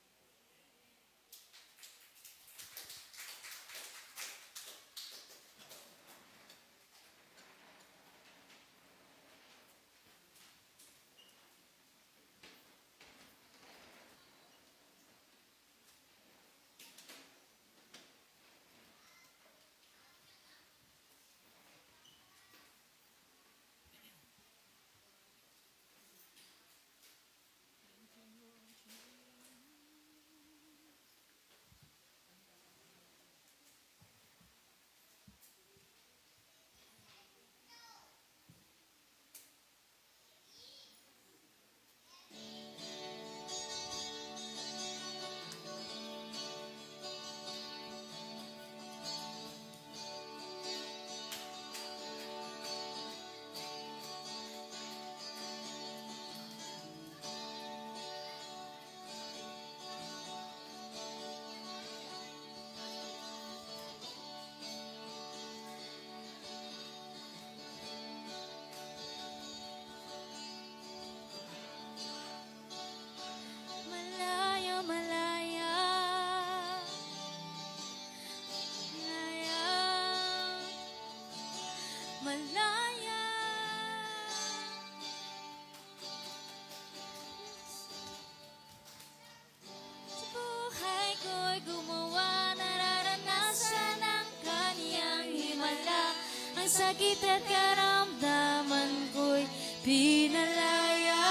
ang sakit at karamdaman ko'y pinalaya.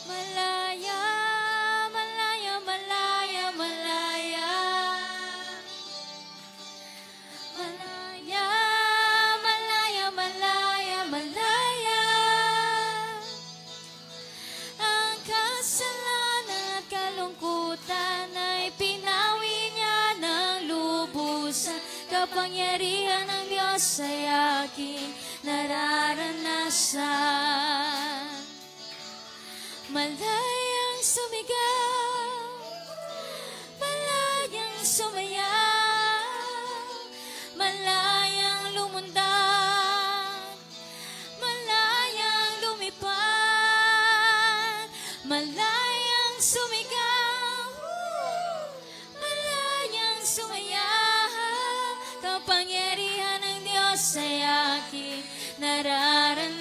Malaya, malaya, malaya, malaya. Malaya, malaya, malaya, malaya. Ang kasalanan at kalungkutan ay pinawi niya ng lubusan. Kapangyarihan ng Diyos ay aking nararanasan. Malayang sumigaw, malayang sumayaw, malayang lumundag, malayang lumipad, malayang sumigaw, malayang sumayaw, kapangyarihan ng Diyos ay aking nararanasan.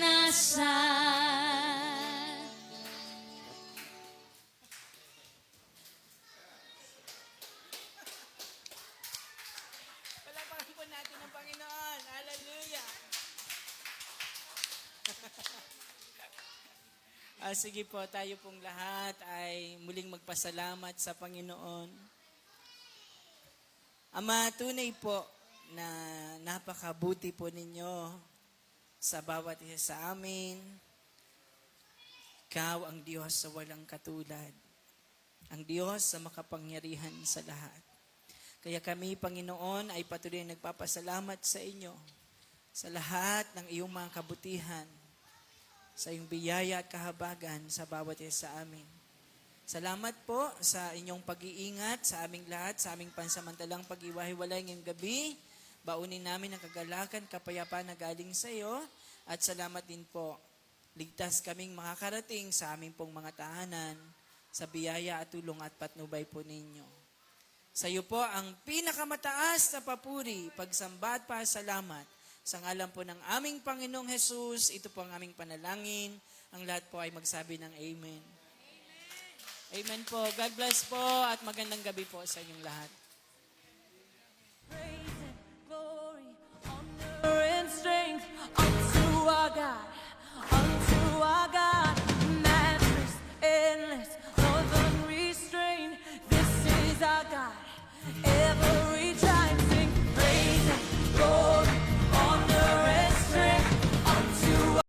Palapakan po natin ang Panginoon. Hallelujah! Sige po, tayo pong lahat ay muling magpasalamat sa Panginoon. Ama, tunay po na napakabuti po ninyo sa bawat isa sa amin. Ikaw ang Diyos sa walang katulad. Ang Diyos sa makapangyarihan sa lahat. Kaya kami, Panginoon, ay patuloy na nagpapasalamat sa inyo sa lahat ng iyong mga kabutihan, sa iyong biyaya at kahabagan sa bawat isa sa amin. Salamat po sa inyong pag-iingat sa aming lahat, sa aming pansamantalang pag-iwahiwalay ngayong gabi. Baunin namin ang kagalakan, kapayapaan na galing sa iyo. At salamat din po, ligtas kaming makakarating sa aming pong mga tahanan, sa biyaya at tulong at patnubay po ninyo. Sa iyo po ang pinakamataas na papuri, pagsamba at pasalamat. Sa ngalan po ng aming Panginoong Jesus, ito po ang aming panalangin. Ang lahat po ay magsabi ng Amen. Amen po. God bless po at magandang gabi po sa inyong lahat.